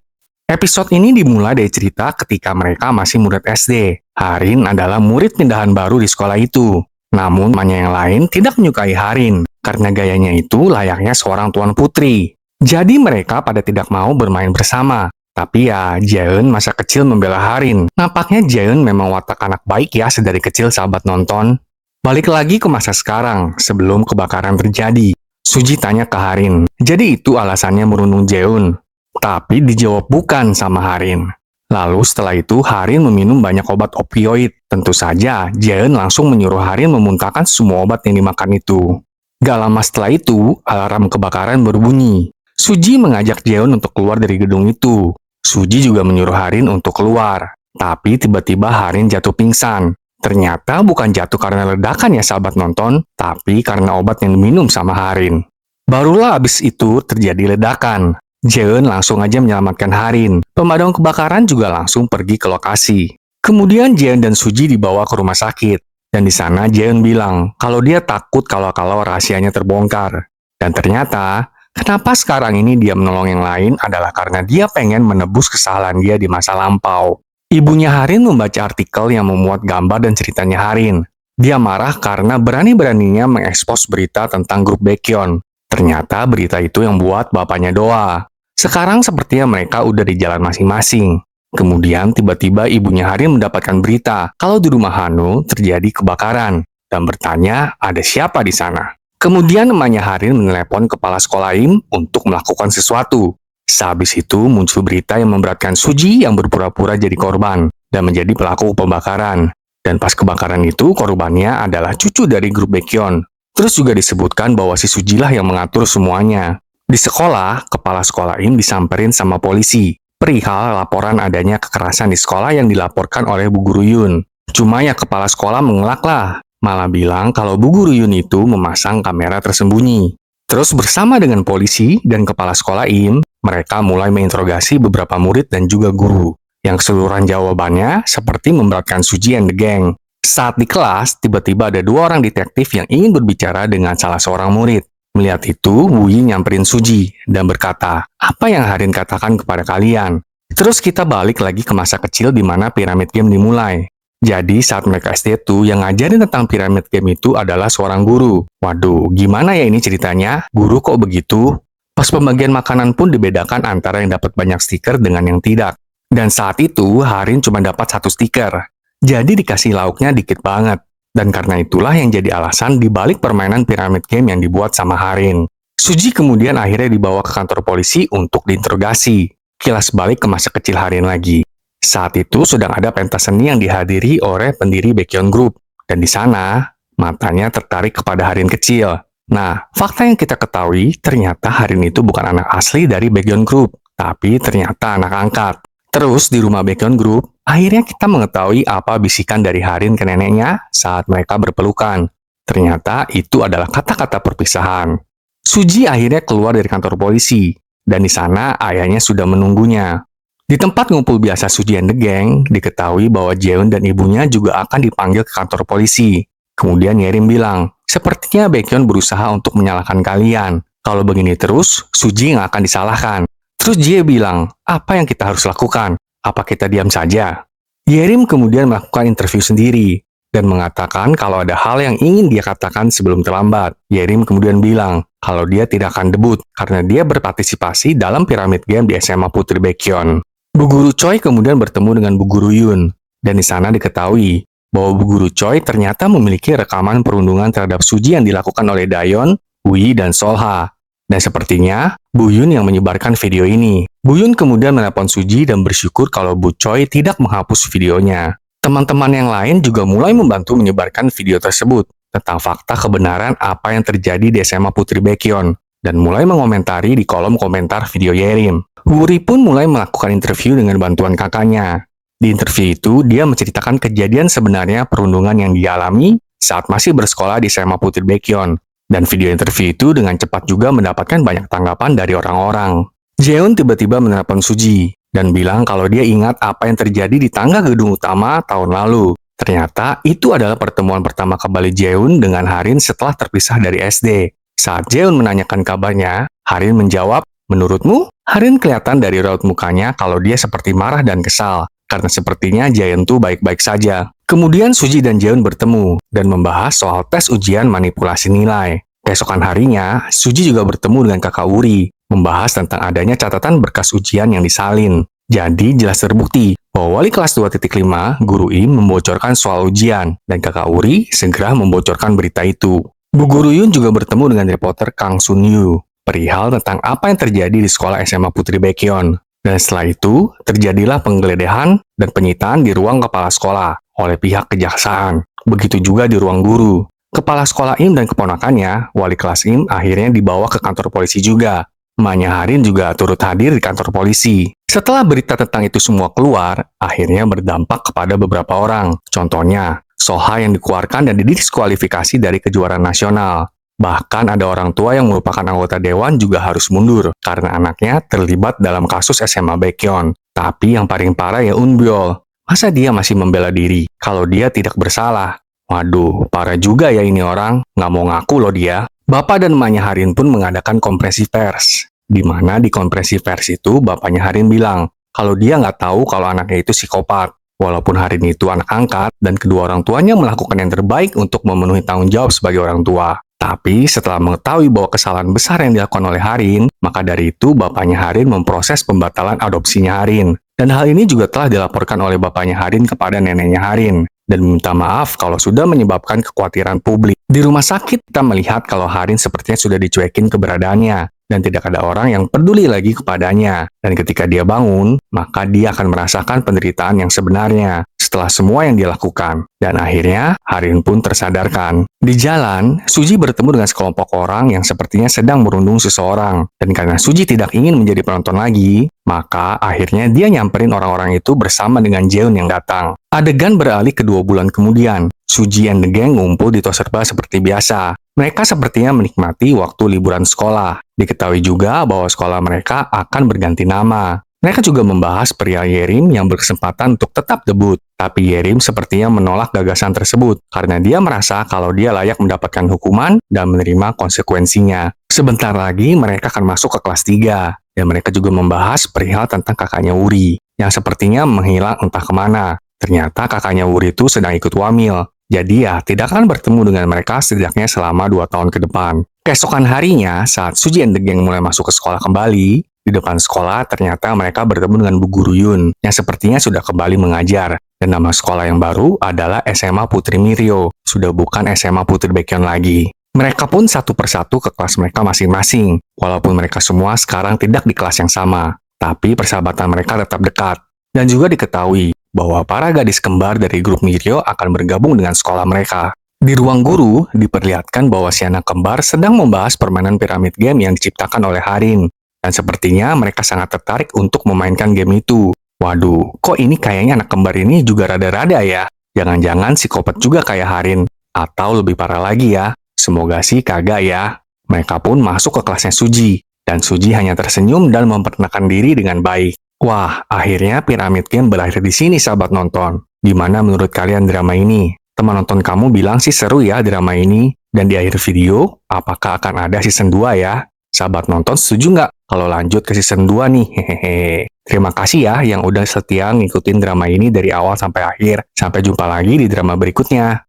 Episode ini dimulai dari cerita ketika mereka masih murid SD. Harin adalah murid pindahan baru di sekolah itu. Namun, temannya yang lain tidak menyukai Harin, karena gayanya itu layaknya seorang tuan putri. Jadi mereka pada tidak mau bermain bersama. Tapi ya, Jaeun masa kecil membela Harin. Nampaknya Jaeun memang watak anak baik ya sedari kecil, sahabat nonton. Balik lagi ke masa sekarang, sebelum kebakaran terjadi. Suji tanya ke Harin, jadi itu alasannya merundung Jaeun? Tapi dijawab bukan sama Harin. Lalu setelah itu Harin meminum banyak obat opioid. Tentu saja Jaeun langsung menyuruh Harin memuntahkan semua obat yang dimakan itu. Gak lama setelah itu, alarm kebakaran berbunyi. Suji mengajak Jaeun untuk keluar dari gedung itu. Suji juga menyuruh Harin untuk keluar. Tapi tiba-tiba Harin jatuh pingsan. Ternyata bukan jatuh karena ledakan ya sahabat nonton, tapi karena obat yang diminum sama Harin. Barulah abis itu terjadi ledakan. Jaeun langsung aja menyelamatkan Harin. Pemadam kebakaran juga langsung pergi ke lokasi. Kemudian Jaeun dan Suji dibawa ke rumah sakit. Dan di sana Jaeun bilang kalau dia takut kalau rahasianya terbongkar. Dan ternyata, kenapa sekarang ini dia menolong yang lain adalah karena dia pengen menebus kesalahan dia di masa lampau. Ibunya Harin membaca artikel yang memuat gambar dan ceritanya Harin. Dia marah karena berani-beraninya mengekspos berita tentang grup Baekhyun. Ternyata berita itu yang buat bapaknya Doa. Sekarang sepertinya mereka udah di jalan masing-masing. Kemudian tiba-tiba ibunya Harin mendapatkan berita kalau di rumah Hanu terjadi kebakaran dan bertanya ada siapa di sana. Kemudian emaknya Harin menelepon kepala sekolah IM untuk melakukan sesuatu. Sehabis itu muncul berita yang memberatkan Suji yang berpura-pura jadi korban dan menjadi pelaku pembakaran. Dan pas kebakaran itu korbannya adalah cucu dari grup Baekhyun. Terus juga disebutkan bahwa si Suji lah yang mengatur semuanya. Di sekolah, kepala sekolah IM disamperin sama polisi. Perihal laporan adanya kekerasan di sekolah yang dilaporkan oleh Bu Guru Yun. Cuma ya kepala sekolah mengelak lah. Malah bilang kalau Bu Guru Yun itu memasang kamera tersembunyi. Terus bersama dengan polisi dan kepala sekolah IM, mereka mulai menginterogasi beberapa murid dan juga guru. Yang keseluruhan jawabannya seperti memberatkan Suji and the gang. Saat di kelas, tiba-tiba ada 2 orang detektif yang ingin berbicara dengan salah seorang murid. Melihat itu, Wu Yi nyamperin Suji dan berkata, apa yang Harin katakan kepada kalian? Terus kita balik lagi ke masa kecil di mana piramid game dimulai. Jadi saat mereka SD tuh yang ngajarin tentang piramid game itu adalah seorang guru. Waduh, gimana ya ini ceritanya? Guru kok begitu? Pas pembagian makanan pun dibedakan antara yang dapat banyak stiker dengan yang tidak. Dan saat itu Harin cuma dapat 1 stiker. Jadi dikasih lauknya dikit banget. Dan karena itulah yang jadi alasan dibalik permainan piramid game yang dibuat sama Harin. Suji kemudian akhirnya dibawa ke kantor polisi untuk diinterogasi. Kilas balik ke masa kecil Harin lagi. Saat itu sedang ada pentas seni yang dihadiri oleh pendiri Baekhyun Group. Dan di sana, matanya tertarik kepada Harin kecil. Nah, fakta yang kita ketahui, ternyata Harin itu bukan anak asli dari Baekhyun Group, tapi ternyata anak angkat. Terus di rumah Baekhyun Group, akhirnya kita mengetahui apa bisikan dari Harin ke neneknya saat mereka berpelukan. Ternyata itu adalah kata-kata perpisahan. Suji akhirnya keluar dari kantor polisi, dan di sana ayahnya sudah menunggunya. Di tempat ngumpul biasa Suji and the Gang, diketahui bahwa Jeon dan ibunya juga akan dipanggil ke kantor polisi. Kemudian Yerim bilang, sepertinya Baekhyun berusaha untuk menyalahkan kalian. Kalau begini terus, Suji nggak akan disalahkan. Terus Jie bilang, apa yang kita harus lakukan? Apa kita diam saja? Yerim kemudian melakukan interview sendiri, dan mengatakan kalau ada hal yang ingin dia katakan sebelum terlambat. Yerim kemudian bilang kalau dia tidak akan debut karena dia berpartisipasi dalam piramid game di SMA Putri Baekhyun. Bu Guru Choi kemudian bertemu dengan Bu Guru Yun, dan di sana diketahui bahwa Bu Guru Choi ternyata memiliki rekaman perundungan terhadap Suji yang dilakukan oleh Dayon, Ui, dan Solha. Dan sepertinya Bu Yun yang menyebarkan video ini. Bu Yun kemudian menelpon Suji dan bersyukur kalau Bu Choi tidak menghapus videonya. Teman-teman yang lain juga mulai membantu menyebarkan video tersebut tentang fakta kebenaran apa yang terjadi di SMA Putri Baekhyun dan mulai mengomentari di kolom komentar video Yerim. Wuri pun mulai melakukan interview dengan bantuan kakaknya. Di interview itu, dia menceritakan kejadian sebenarnya perundungan yang dialami saat masih bersekolah di SMA Putri Baekhyun. Dan video interview itu dengan cepat juga mendapatkan banyak tanggapan dari orang-orang. Jeon tiba-tiba menelpon Suji dan bilang kalau dia ingat apa yang terjadi di tangga gedung utama tahun lalu. Ternyata itu adalah pertemuan pertama kembali Jeon dengan Harin setelah terpisah dari SD. Saat Jeon menanyakan kabarnya, Harin menjawab, menurutmu? Harin kelihatan dari raut mukanya kalau dia seperti marah dan kesal, karena sepertinya Jeon tuh baik-baik saja. Kemudian Suji dan Jeon bertemu dan membahas soal tes ujian manipulasi nilai. Keesokan harinya, Suji juga bertemu dengan kakak Wuri, membahas tentang adanya catatan berkas ujian yang disalin. Jadi jelas terbukti bahwa wali kelas 2.5, Guru Im, membocorkan soal ujian, dan kakak Wuri segera membocorkan berita itu. Bu Guru Yun juga bertemu dengan reporter Kang Sun Yu, perihal tentang apa yang terjadi di sekolah SMA Putri Baekhyun. Dan setelah itu, terjadilah penggeledahan dan penyitaan di ruang kepala sekolah oleh pihak kejaksaan. Begitu juga di ruang guru. Kepala sekolah Im dan keponakannya, wali kelas Im, akhirnya dibawa ke kantor polisi juga. Emaknya Harin juga turut hadir di kantor polisi. Setelah berita tentang itu semua keluar, akhirnya berdampak kepada beberapa orang. Contohnya, Soha yang dikeluarkan dan didiskualifikasi dari kejuaraan nasional. Bahkan ada orang tua yang merupakan anggota dewan juga harus mundur karena anaknya terlibat dalam kasus SMA Baekhyun. Tapi yang paling parah ya Unbyul. Masa dia masih membela diri kalau dia tidak bersalah? Waduh, parah juga ya ini orang. Nggak mau ngaku loh dia. Bapak dan emaknya Harin pun mengadakan konferensi pers. Di mana di konferensi pers itu bapaknya Harin bilang kalau dia nggak tahu kalau anaknya itu psikopat. Walaupun Harin itu anak angkat dan kedua orang tuanya melakukan yang terbaik untuk memenuhi tanggung jawab sebagai orang tua. Tapi setelah mengetahui bahwa kesalahan besar yang dilakukan oleh Harin, maka dari itu bapaknya Harin memproses pembatalan adopsinya Harin. Dan hal ini juga telah dilaporkan oleh bapaknya Harin kepada neneknya Harin. Dan meminta maaf kalau sudah menyebabkan kekhawatiran publik. Di rumah sakit, kita melihat kalau Harin sepertinya sudah dicuekin keberadaannya. Dan tidak ada orang yang peduli lagi kepadanya. Dan ketika dia bangun, maka dia akan merasakan penderitaan yang sebenarnya. Setelah semua yang dia lakukan. Dan akhirnya, Harin pun tersadarkan. Di jalan, Suji bertemu dengan sekelompok orang yang sepertinya sedang merundung seseorang. Dan karena Suji tidak ingin menjadi penonton lagi, maka akhirnya dia nyamperin orang-orang itu bersama dengan Jeon yang datang. Adegan beralih ke 2 bulan kemudian. Suji and the Gang ngumpul di Toserba seperti biasa. Mereka sepertinya menikmati waktu liburan sekolah. Diketahui juga bahwa sekolah mereka akan berganti nama. Mereka juga membahas perihal Yerim yang berkesempatan untuk tetap debut. Tapi Yerim sepertinya menolak gagasan tersebut karena dia merasa kalau dia layak mendapatkan hukuman dan menerima konsekuensinya. Sebentar lagi mereka akan masuk ke kelas 3. Dan mereka juga membahas perihal tentang kakaknya Wuri yang sepertinya menghilang entah kemana. Ternyata kakaknya Wuri itu sedang ikut wamil. Jadi ya tidak akan bertemu dengan mereka setidaknya selama 2 tahun ke depan. Keesokan harinya, saat Suji and the Gang mulai masuk ke sekolah kembali, di depan sekolah ternyata mereka bertemu dengan Bu Guru Yun yang sepertinya sudah kembali mengajar. Dan nama sekolah yang baru adalah SMA Putri Mirio, sudah bukan SMA Putri Baekhyun lagi. Mereka pun satu persatu ke kelas mereka masing-masing, walaupun mereka semua sekarang tidak di kelas yang sama. Tapi persahabatan mereka tetap dekat. Dan juga diketahui bahwa para gadis kembar dari grup Mirio akan bergabung dengan sekolah mereka. Di ruang guru, diperlihatkan bahwa si anak kembar sedang membahas permainan piramid game yang diciptakan oleh Harin. Dan sepertinya mereka sangat tertarik untuk memainkan game itu. Waduh, kok ini kayaknya anak kembar ini juga rada-rada ya? Jangan-jangan psikopat juga kayak Harin. Atau lebih parah lagi ya, semoga sih kagak ya. Mereka pun masuk ke kelasnya Suji. Dan Suji hanya tersenyum dan memperkenalkan diri dengan baik. Wah, akhirnya piramid game berakhir di sini sahabat nonton. Gimana menurut kalian drama ini? Teman nonton kamu bilang sih seru ya drama ini. Dan di akhir video, apakah akan ada season 2 ya? Sahabat nonton setuju nggak kalau lanjut ke season 2 nih? Hehehe. Terima kasih ya yang udah setia ngikutin drama ini dari awal sampai akhir. Sampai jumpa lagi di drama berikutnya.